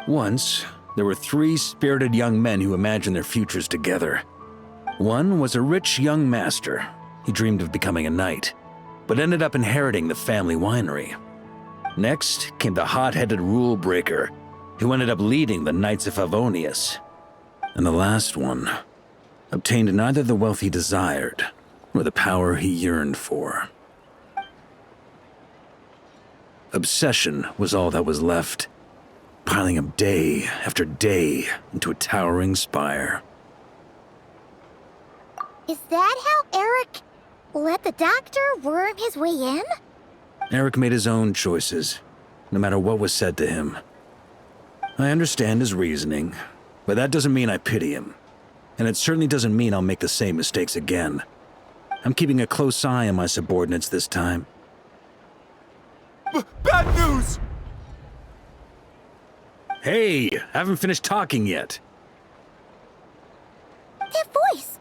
Once, there were 3 spirited young men who imagined their futures together. One was a rich young master. He dreamed of becoming a knight, but ended up inheriting the family winery. Next came the hot-headed rule breaker, who ended up leading the Knights of Favonius. And the last one obtained neither the wealth he desired, nor the power he yearned for. Obsession was all that was left, piling up day after day into a towering spire. Is that how Eric let the doctor worm his way in? Eric made his own choices, no matter what was said to him. I understand his reasoning, but that doesn't mean I pity him. And it certainly doesn't mean I'll make the same mistakes again. I'm keeping a close eye on my subordinates this time. Bad news! Hey, haven't finished talking yet. That voice!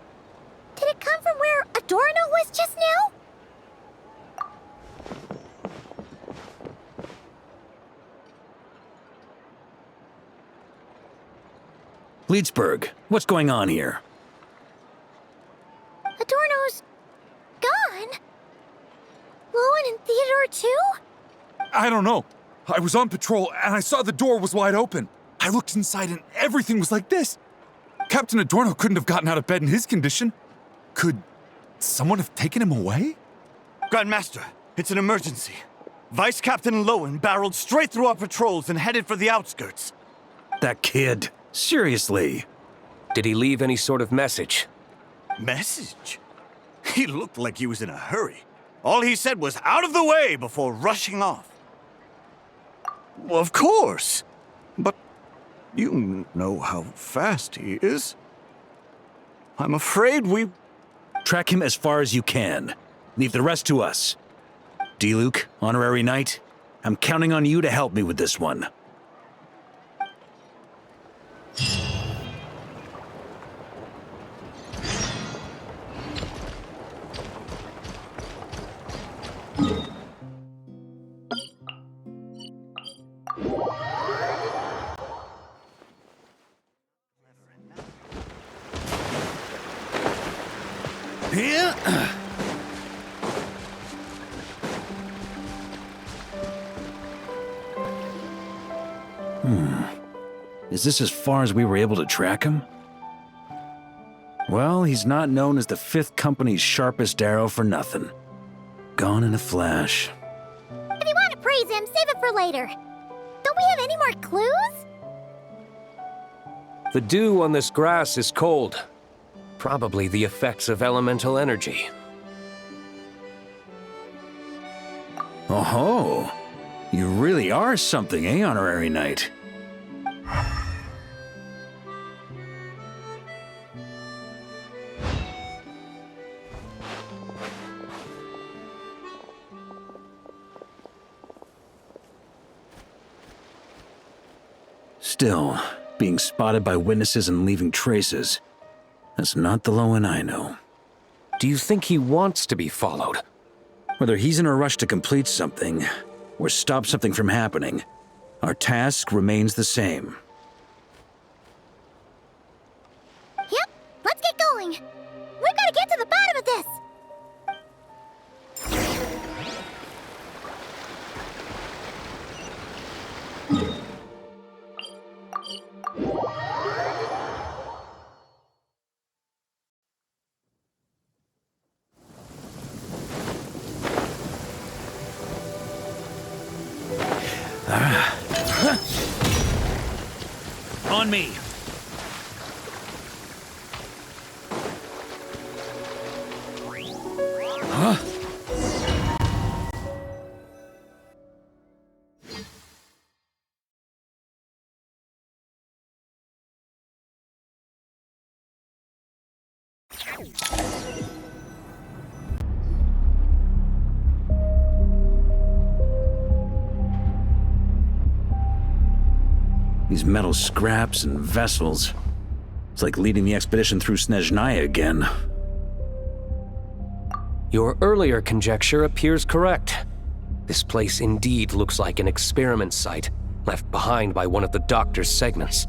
Did it come from where Adorno was just now? Leedsburg, what's going on here? Adorno's gone? Lowen and Theodore too? I don't know. I was on patrol and I saw the door was wide open. I looked inside and everything was like this. Captain Adorno couldn't have gotten out of bed in his condition. Could someone have taken him away? Grandmaster, it's an emergency. Vice Captain Lowen barreled straight through our patrols and headed for the outskirts. That kid. Seriously. Did he leave any sort of message? Message? He looked like he was in a hurry. All he said was out of the way before rushing off. Well, of course. But you know how fast he is. I'm afraid we... Track him as far as you can. Leave the rest to us. D-Luke, Honorary Knight, I'm counting on you to help me with this one. Is this as far as we were able to track him? Well, he's not known as the 5th Company's sharpest arrow for nothing. Gone in a flash. If you want to praise him, save it for later. Don't we have any more clues? The dew on this grass is cold. Probably the effects of elemental energy. Oh-ho! You really are something, eh, Honorary Knight? Still, being spotted by witnesses and leaving traces, that's not the Lowen I know. Do you think he wants to be followed? Whether he's in a rush to complete something, or stop something from happening, our task remains the same. Yep, let's get going. We've got to get to the bottom of this. On me! Huh? These metal scraps and vessels. It's like leading the expedition through Snezhnaya again. Your earlier conjecture appears correct. This place indeed looks like an experiment site, left behind by one of the Doctor's segments.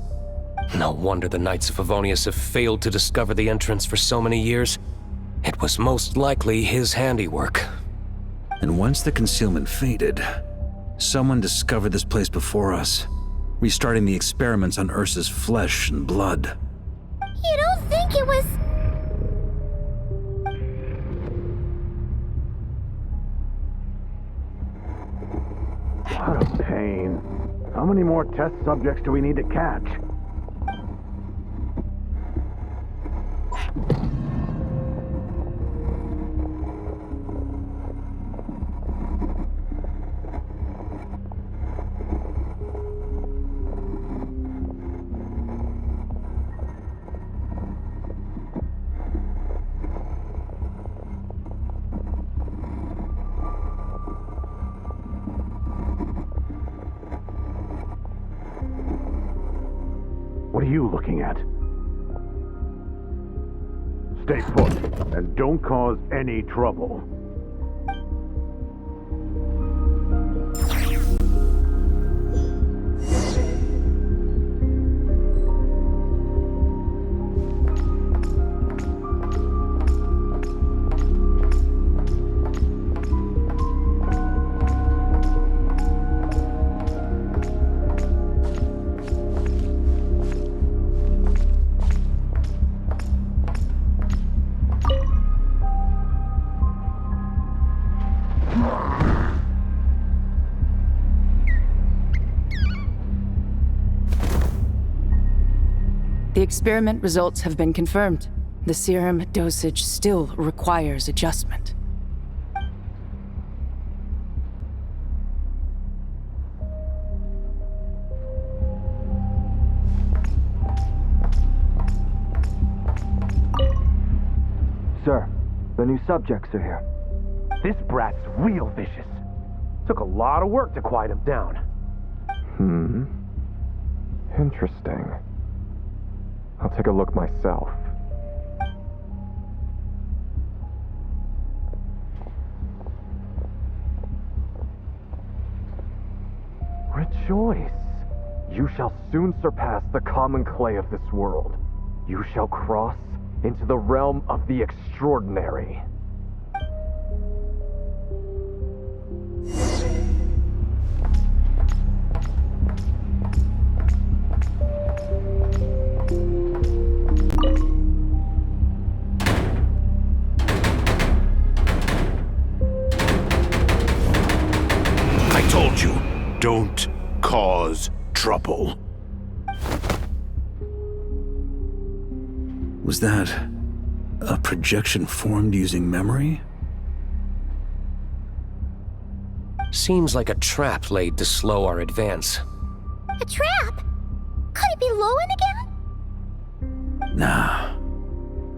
No wonder the Knights of Favonius have failed to discover the entrance for so many years. It was most likely his handiwork. And once the concealment faded, Someone discovered this place before us, restarting the experiments on Ursa's flesh and blood. You don't think it was... What a pain. How many more test subjects do we need to catch? What are you looking at? Stay put, and don't cause any trouble. The experiment results have been confirmed. The serum dosage still requires adjustment. Sir, the new subjects are here. This brat's real vicious. Took a lot of work to quiet him down. Interesting. I'll take a look myself. Rejoice! You shall soon surpass the common clay of this world. You shall cross into the realm of the extraordinary. I told you, don't cause trouble. Was that a projection formed using memory? Seems like a trap laid to slow our advance. A trap? Could it be Lowen again? Nah.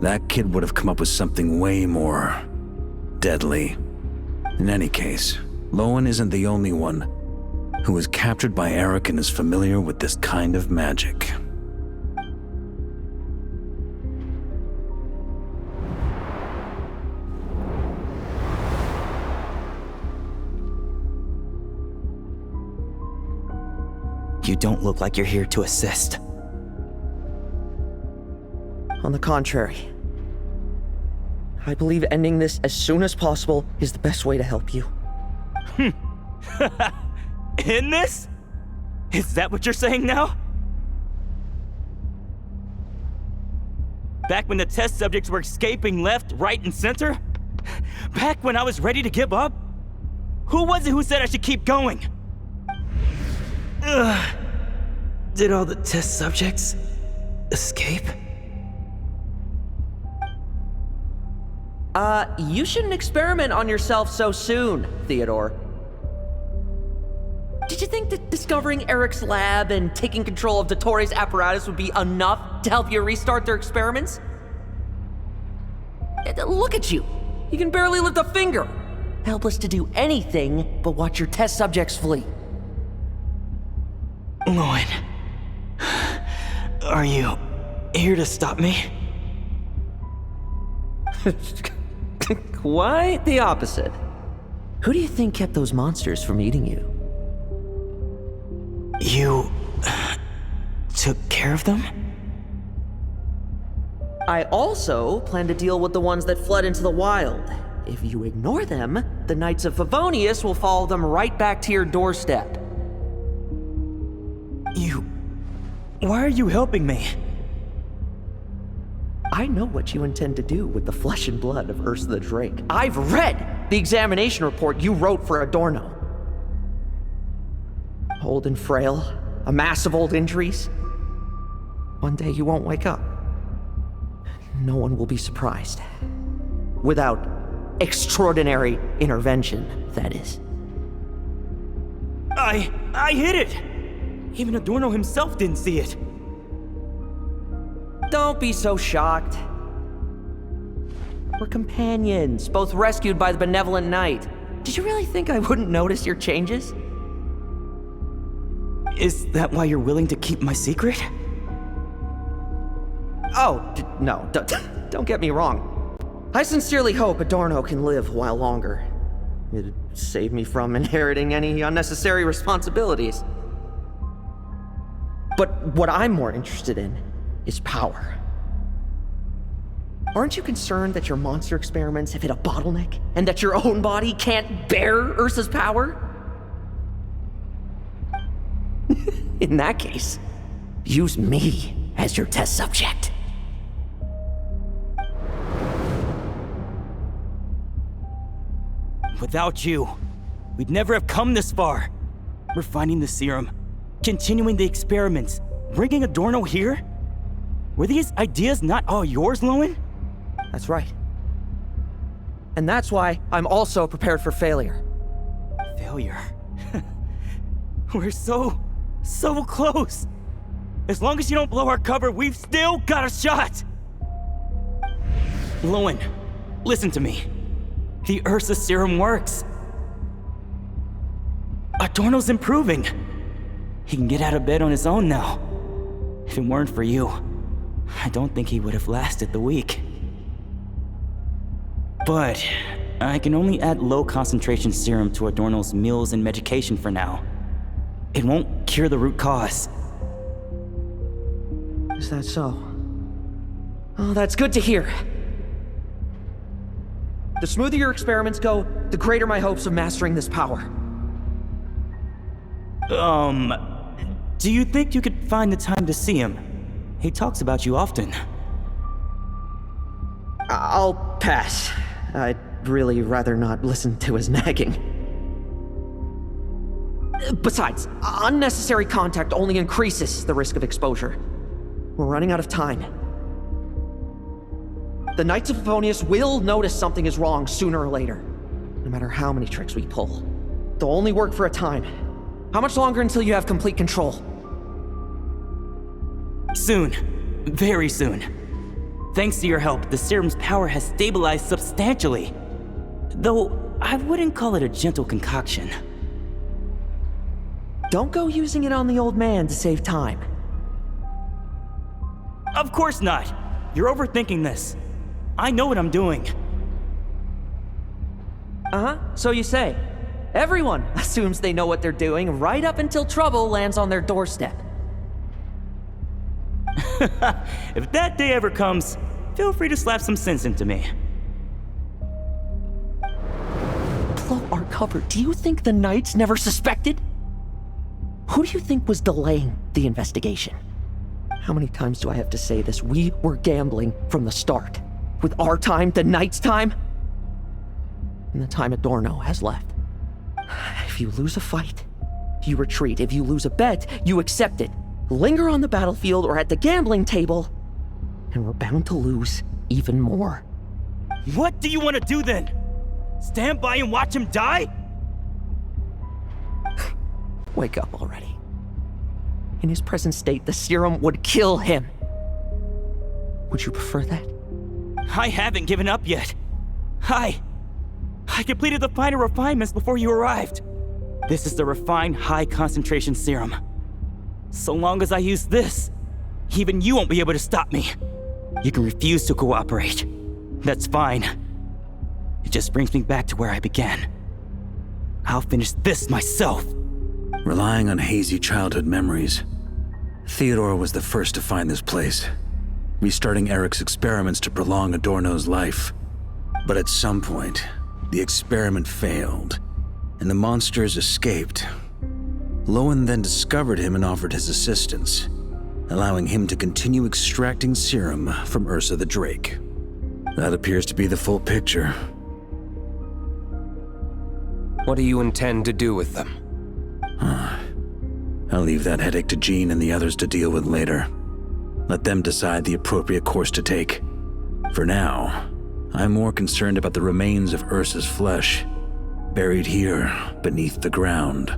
That kid would have come up with something way more deadly. In any case, Lowen isn't the only one who was captured by Eric and is familiar with this kind of magic. You don't look like you're here to assist. On the contrary, I believe ending this as soon as possible is the best way to help you. In this? Is that what you're saying now? Back when the test subjects were escaping left, right, and center? Back when I was ready to give up? Who was it who said I should keep going? Ugh. Did all the test subjects escape? You shouldn't experiment on yourself so soon, Theodore. Did you think that discovering Eric's lab and taking control of Dottores' apparatus would be enough to help you restart their experiments? Look at you. You can barely lift a finger. Helpless to do anything but watch your test subjects flee. Lowen, are you here to stop me? Quite the opposite. Who do you think kept those monsters from eating you? You took care of them? I also plan to deal with the ones that fled into the wild. If you ignore them, the Knights of Favonius will follow them right back to your doorstep. Why are you helping me? I know what you intend to do with the flesh and blood of Ursa the Drake. I've read the examination report you wrote for Adorno. Old and frail, a mass of old injuries. One day you won't wake up. No one will be surprised. Without extraordinary intervention, that is. I hit it! Even Adorno himself didn't see it. Don't be so shocked. We're companions, both rescued by the benevolent knight. Did you really think I wouldn't notice your changes? Is that why you're willing to keep my secret? Oh, no, don't get me wrong. I sincerely hope Adorno can live a while longer. It'd save me from inheriting any unnecessary responsibilities. But what I'm more interested in is power. Aren't you concerned that your monster experiments have hit a bottleneck and that your own body can't bear Ursa's power? In that case, use me as your test subject. Without you, we'd never have come this far. Refining the serum, continuing the experiments, bringing Adorno here? Were these ideas not all yours, Lowen? That's right. And that's why I'm also prepared for failure. Failure? We're so close. As long as you don't blow our cover, we've still got a shot. Lowen, listen to me. The Ursa serum works. Adorno's improving. He can get out of bed on his own now. If it weren't for you, I don't think he would have lasted the week. But I can only add low concentration serum to Adorno's meals and medication for now. It won't cure the root cause. Is that so? Oh, that's good to hear. The smoother your experiments go, the greater my hopes of mastering this power. Do you think you could find the time to see him? He talks about you often. I'll pass. I'd really rather not listen to his nagging. Besides, unnecessary contact only increases the risk of exposure. We're running out of time. The Knights of Favonius will notice something is wrong sooner or later, no matter how many tricks we pull. They'll only work for a time. How much longer until you have complete control? Soon. Very soon. Thanks to your help, the serum's power has stabilized substantially. Though, I wouldn't call it a gentle concoction. Don't go using it on the old man to save time. Of course not. You're overthinking this. I know what I'm doing. Uh-huh, so you say. Everyone assumes they know what they're doing right up until trouble lands on their doorstep. If that day ever comes, feel free to slap some sense into me. Blow our cover. Do you think the Knights never suspected? Who do you think was delaying the investigation? How many times do I have to say this? We were gambling from the start. With our time, the Knights' time, and the time Adorno has left. If you lose a fight, you retreat. If you lose a bet, you accept it. Linger on the battlefield or at the gambling table, and we're bound to lose even more. What do you want to do then? Stand by and watch him die? Wake up already. In his present state, the serum would kill him. Would you prefer that? I haven't given up yet. I completed the final refinements before you arrived. This is the refined high-concentration serum. So long as I use this, even you won't be able to stop me. You can refuse to cooperate. That's fine. It just brings me back to where I began. I'll finish this myself. Relying on hazy childhood memories, Theodore was the first to find this place, restarting Eric's experiments to prolong Adorno's life. But at some point, The experiment failed, and the monsters escaped. Lowen then discovered him and offered his assistance, allowing him to continue extracting serum from Ursa the Drake. That appears to be the full picture. What do you intend to do with them? I'll leave that headache to Jean and the others to deal with later. Let them decide the appropriate course to take. For now, I'm more concerned about the remains of Ursa's flesh, buried here beneath the ground.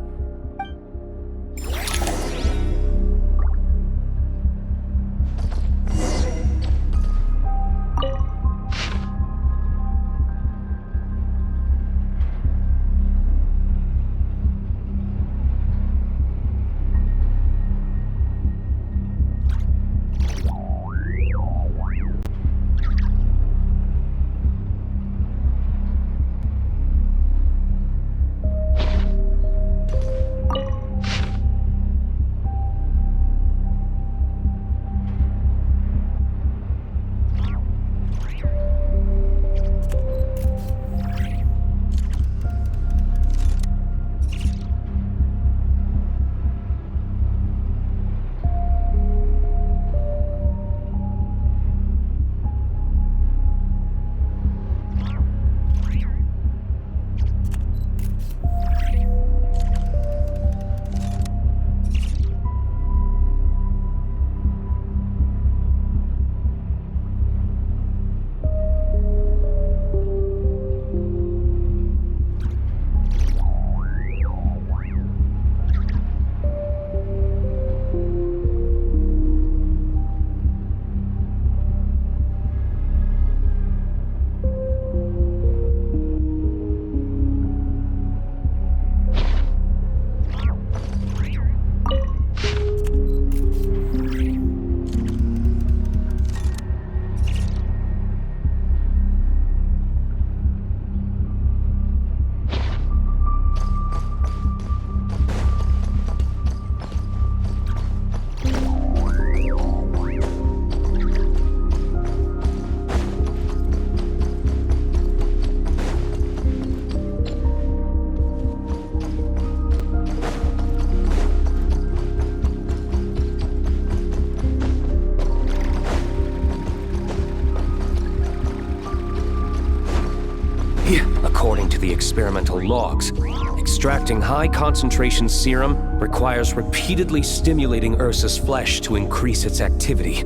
According to the experimental logs, extracting high-concentration serum requires repeatedly stimulating Ursa's flesh to increase its activity.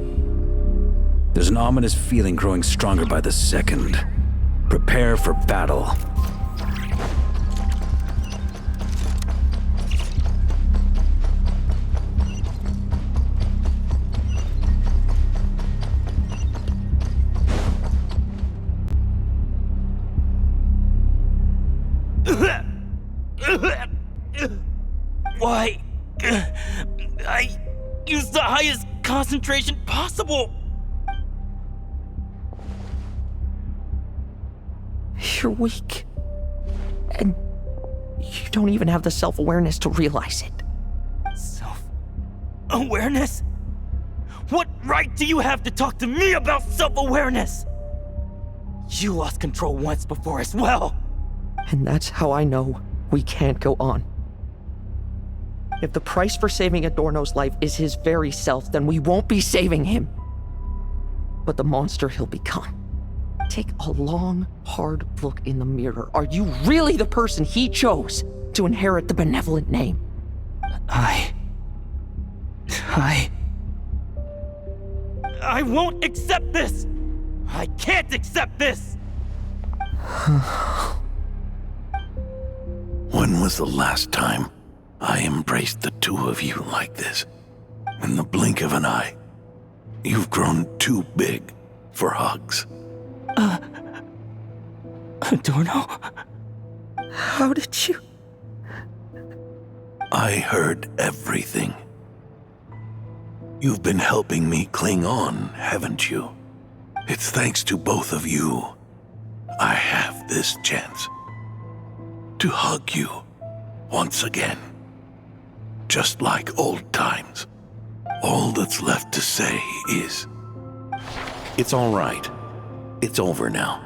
There's an ominous feeling growing stronger by the second. Prepare for battle. Why? I used the highest concentration possible. You're weak. And you don't even have the self-awareness to realize it. Self-awareness? What right do you have to talk to me about self-awareness? You lost control once before as well. And that's how I know we can't go on. If the price for saving Adorno's life is his very self, then we won't be saving him, but the monster he'll become. Take a long, hard look in the mirror. Are you really the person he chose to inherit the benevolent name? I won't accept this! I can't accept this! When was the last time I embraced the two of you like this? In the blink of an eye. You've grown too big for hugs. Adorno? How did you? I heard everything. You've been helping me cling on, haven't you? It's thanks to both of you I have this chance to hug you once again. Just like old times. All that's left to say is, it's all right. It's over now.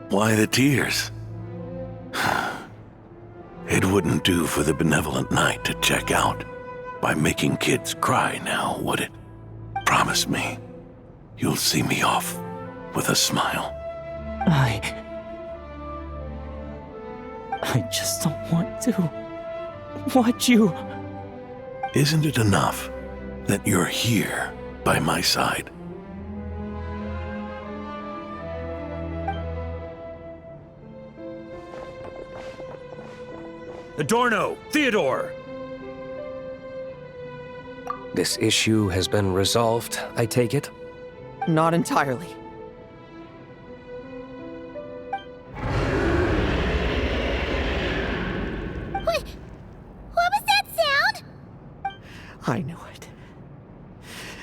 Why the tears? It wouldn't do for the benevolent knight to check out by making kids cry now, would it? Promise me, you'll see me off with a smile. I just don't want to watch you. Isn't it enough that you're here by my side? Adorno, Theodore! This issue has been resolved, I take it? Not entirely. What was that sound? I knew it.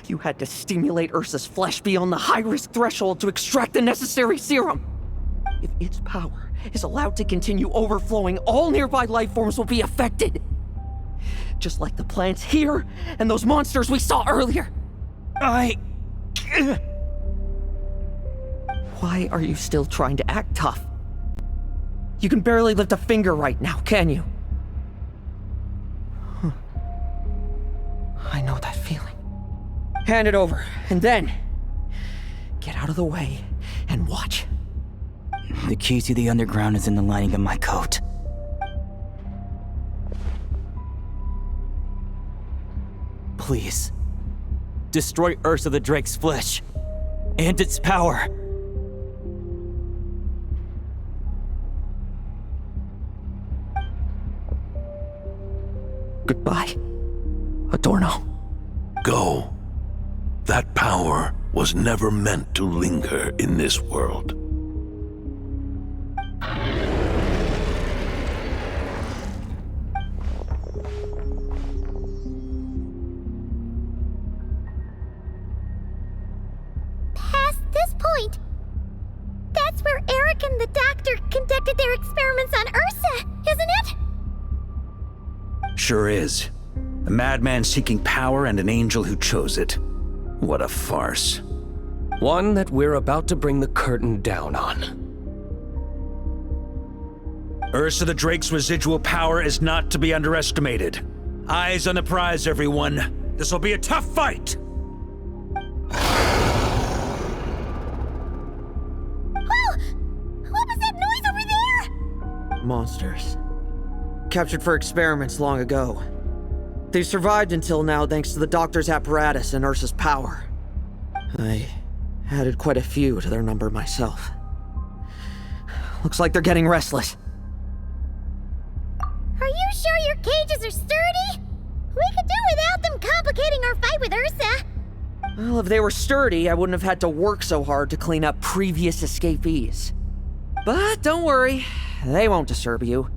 You had to stimulate Ursa's flesh beyond the high-risk threshold to extract the necessary serum. If its power is allowed to continue overflowing, all nearby life forms will be affected. Just like the plants here and those monsters we saw earlier. Why are you still trying to act tough? You can barely lift a finger right now, can you? I know that feeling. Hand it over, and then get out of the way and watch. The key to the underground is in the lining of my coat. Please, destroy Ursa the Drake's flesh and its power. Goodbye, Adorno. Go. That power was never meant to linger in this world. Past this point, that's where Eric and the doctor conducted their experiments on Ursa, isn't it? Sure is. A madman seeking power and an angel who chose it. What a farce. One that we're about to bring the curtain down on. Ursa the Drake's residual power is not to be underestimated. Eyes on the prize, everyone. This'll be a tough fight! Oh! What was that noise over there? Monsters. Captured for experiments long ago. They've survived until now thanks to the doctor's apparatus and Ursa's power. I added quite a few to their number myself. Looks like they're getting restless. Are you sure your cages are sturdy? We could do without them complicating our fight with Ursa. Well, if they were sturdy, I wouldn't have had to work so hard to clean up previous escapees. But don't worry, they won't disturb you.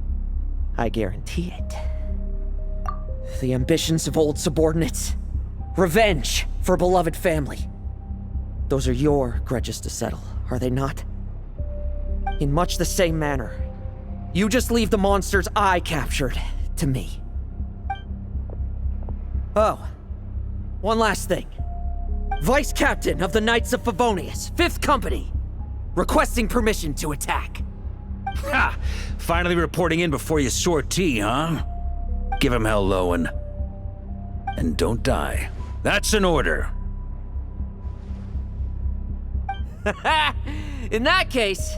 I guarantee it. The ambitions of old subordinates. Revenge for beloved family. Those are your grudges to settle, are they not? In much the same manner, you just leave the monsters I captured to me. Oh, one last thing. Vice Captain of the Knights of Favonius, 5th Company, requesting permission to attack. Ha! Finally reporting in before you sortie, huh? Give him hell, Lowen. And don't die. That's an order. In that case,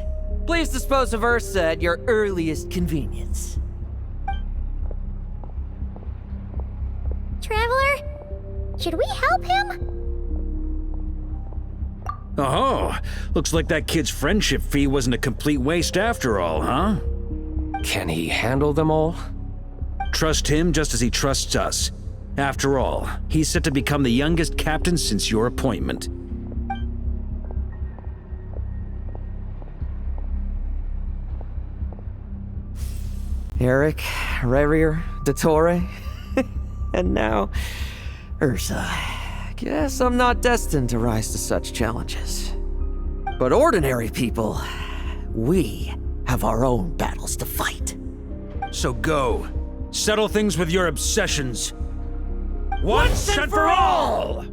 please dispose of Ursa at your earliest convenience. Traveler, should we help him? Oh, looks like that kid's friendship fee wasn't a complete waste after all, huh? Can he handle them all? Trust him just as he trusts us. After all, he's set to become the youngest captain since your appointment. Eric, Rerier, Dottore, and now Ursa. Guess I'm not destined to rise to such challenges. But ordinary people, We have our own battles to fight. So go. Settle things with your obsessions. Once and for all!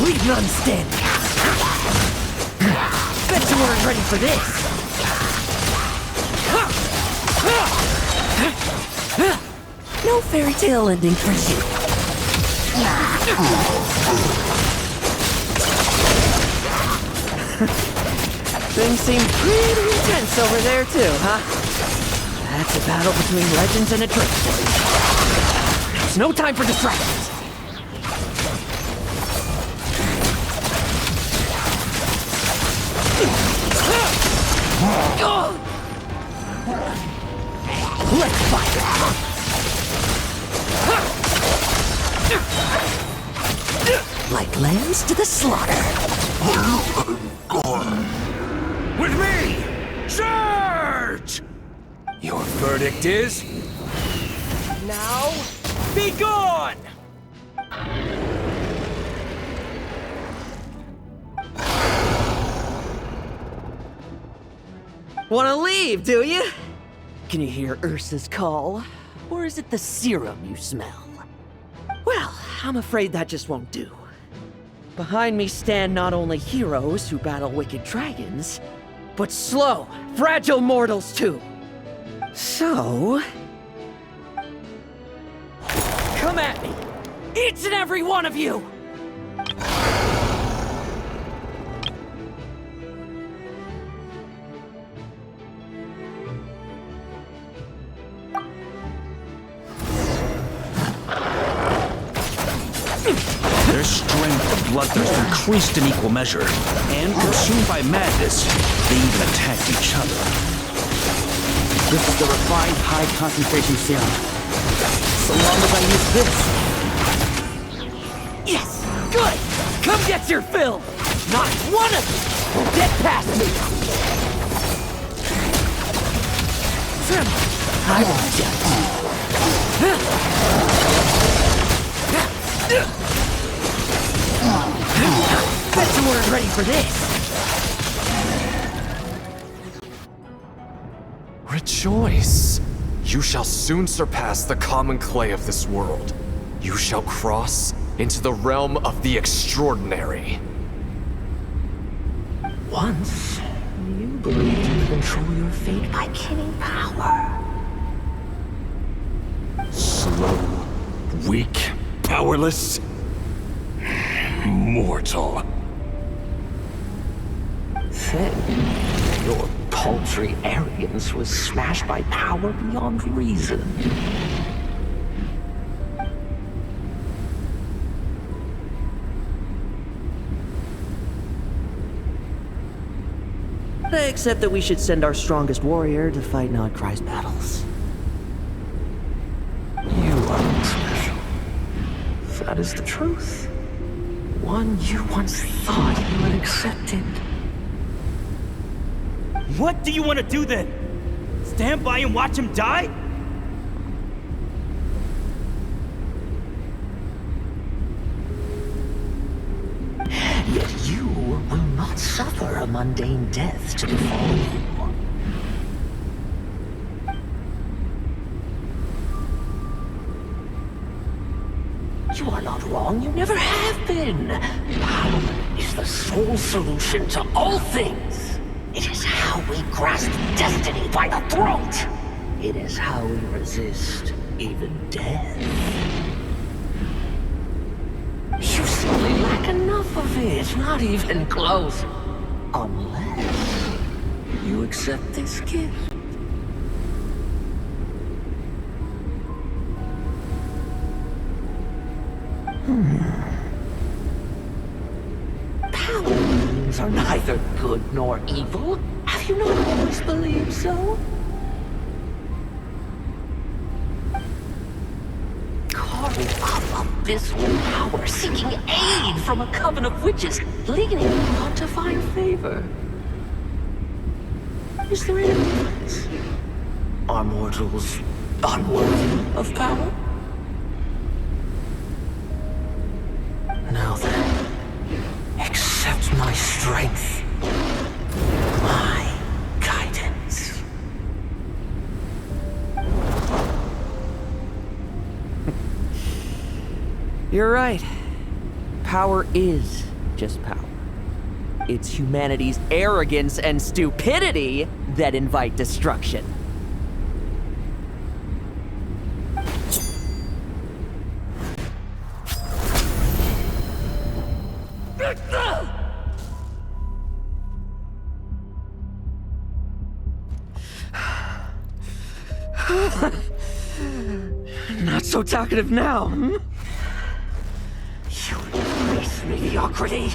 Leave none standing. Bet you weren't ready for this. No fairy tale ending for you. Things seem pretty intense over there too, huh? That's a battle between legends and a trickster. There's no time for distractions. Let's fight! Like lambs to the slaughter. With me! Charge! Your verdict is... Now, be gone! Wanna leave, do you? Can you hear Ursa's call? Or is it the serum you smell? Well, I'm afraid that just won't do. Behind me stand not only heroes who battle wicked dragons, but slow, fragile mortals too. So... come at me! Each and every one of you! Their strength and bloodthirst increased in equal measure, and consumed by madness, they even attacked each other. This is the refined high concentration serum. So long as I use this. Yes! Good! Come get your fill! Not one of you will get past me! I won't judge. Bet you weren't ready for this! Rejoice! You shall soon surpass the common clay of this world. You shall cross into the realm of the extraordinary. Once, you believed you could control your fate by killing power. Slow, weak, powerless, mortal. Then, your paltry arrogance was smashed by power beyond reason. Except that we should send our strongest warrior to fight Nodcry's battles. You are special. That is the truth. One you once thought you had accepted. What do you want to do then? Stand by and watch him die? Yet you will not suffer a mundane death to befall you. You are not wrong, you never have been. Power is the sole solution to all things. It is how we grasp destiny by the throat. It is how we resist even death. You simply lack enough of it, not even close. Unless you accept this gift. Power means are neither good nor evil. Have you not always believed so? Carving up abysmal power, seeking aid from a coven of witches, leaning on to find favor. Is there any difference? Are mortals unworthy of power? Now then, strength, my guidance. You're right. Power is just power. It's humanity's arrogance and stupidity that invite destruction. Not so talkative now, hmm? You base mediocrity!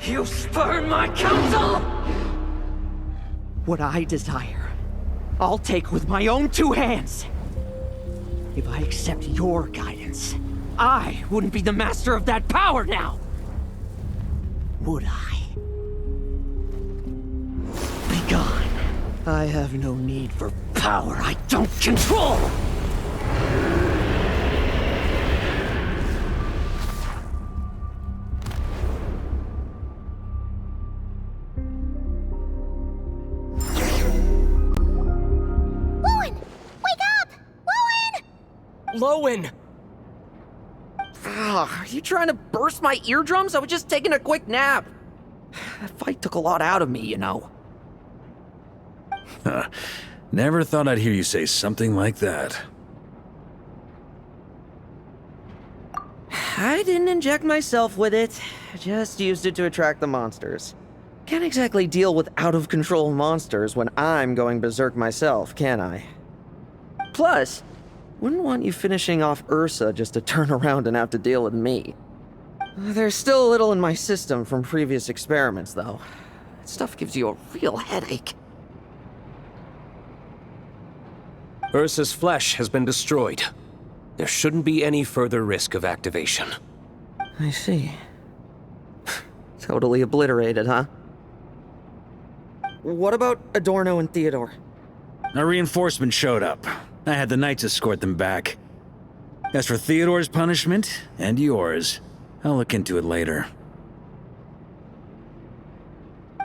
You spurn my counsel! What I desire, I'll take with my own two hands. If I accept your guidance, I wouldn't be the master of that power now! Would I? Be gone. I have no need for power I don't control! Lowen! Are you trying to burst my eardrums? I was just taking a quick nap. That fight took a lot out of me, you know. Never thought I'd hear you say something like that. I didn't inject myself with it. I just used it to attract the monsters. Can't exactly deal with out-of-control monsters when I'm going berserk myself, can I? Plus, wouldn't want you finishing off Ursa just to turn around and have to deal with me. There's still a little in my system from previous experiments, though. That stuff gives you a real headache. Ursa's flesh has been destroyed. There shouldn't be any further risk of activation. I see. Totally obliterated, huh? What about Adorno and Theodore? A reinforcement showed up. I had the Knights escort them back. As for Theodore's punishment, and yours, I'll look into it later.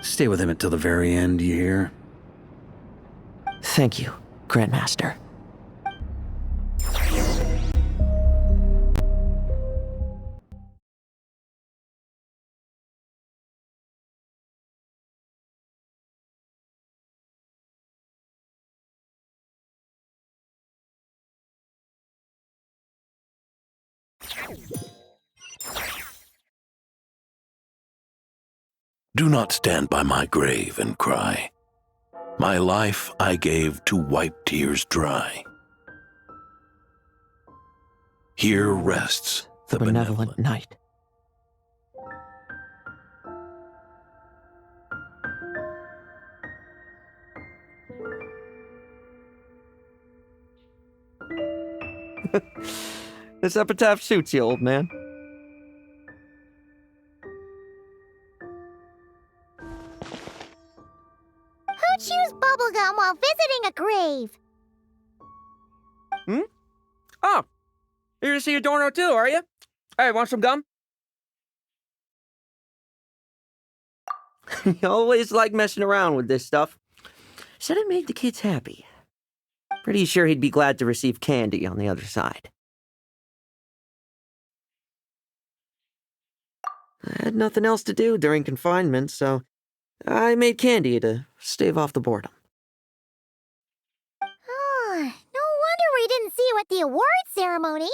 Stay with him until the very end, you hear? Thank you, Grandmaster. Do not stand by my grave and cry. My life I gave to wipe tears dry. Here rests the benevolent knight. This epitaph suits you, old man. Who chews bubblegum while visiting a grave? Hmm? Oh, you're to see Adorno too, are you? Hey, want some gum? You always like messing around with this stuff. Said it made the kids happy. Pretty sure he'd be glad to receive candy on the other side. I had nothing else to do during confinement, so I made candy to stave off the boredom. Oh, no wonder we didn't see you at the award ceremony.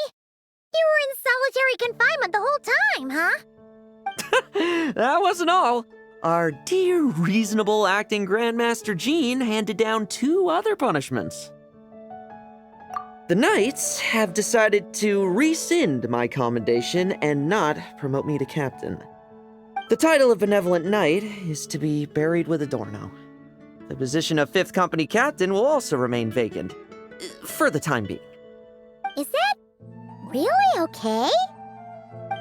You were in solitary confinement the whole time, huh? That wasn't all. Our dear, reasonable acting Grandmaster Jean handed down 2 other punishments. The Knights have decided to rescind my commendation and not promote me to captain. The title of Benevolent Knight is to be buried with Adorno. The position of 5th Company Captain will also remain vacant, for the time being. Is that really okay?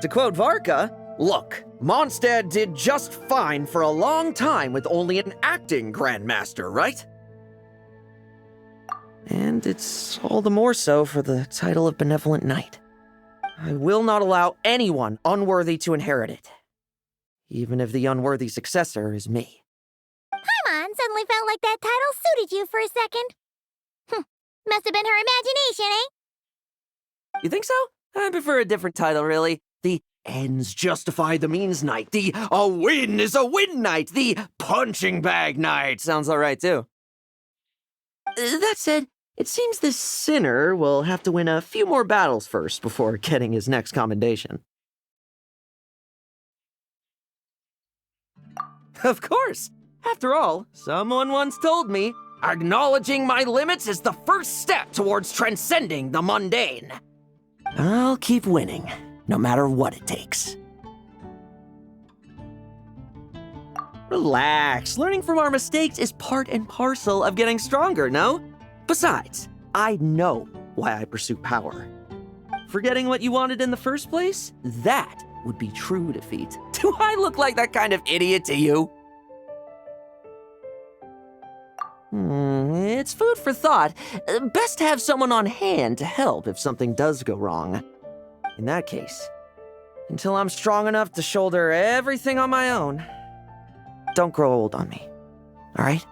To quote Varka, look, Mondstadt did just fine for a long time with only an acting Grandmaster, right? And it's all the more so for the title of Benevolent Knight. I will not allow anyone unworthy to inherit it. even if the unworthy successor is me. Paimon suddenly felt like that title suited you for a second. Must have been her imagination, eh? You think so? I prefer a different title, really. The ends justify the means knight. The a win is a win knight. The punching bag knight. Sounds alright, too. That said, it seems this sinner will have to win a few more battles first before getting his next commendation. Of course! After all, someone once told me, acknowledging my limits is the first step towards transcending the mundane. I'll keep winning, no matter what it takes. Relax. Learning from our mistakes is part and parcel of getting stronger, no? Besides, I know why I pursue power. Forgetting what you wanted in the first place? That would be true defeat. Do I look like that kind of idiot to you? It's food for thought. Best to have someone on hand to help if something does go wrong. In that case, until I'm strong enough to shoulder everything on my own, don't grow old on me, all right?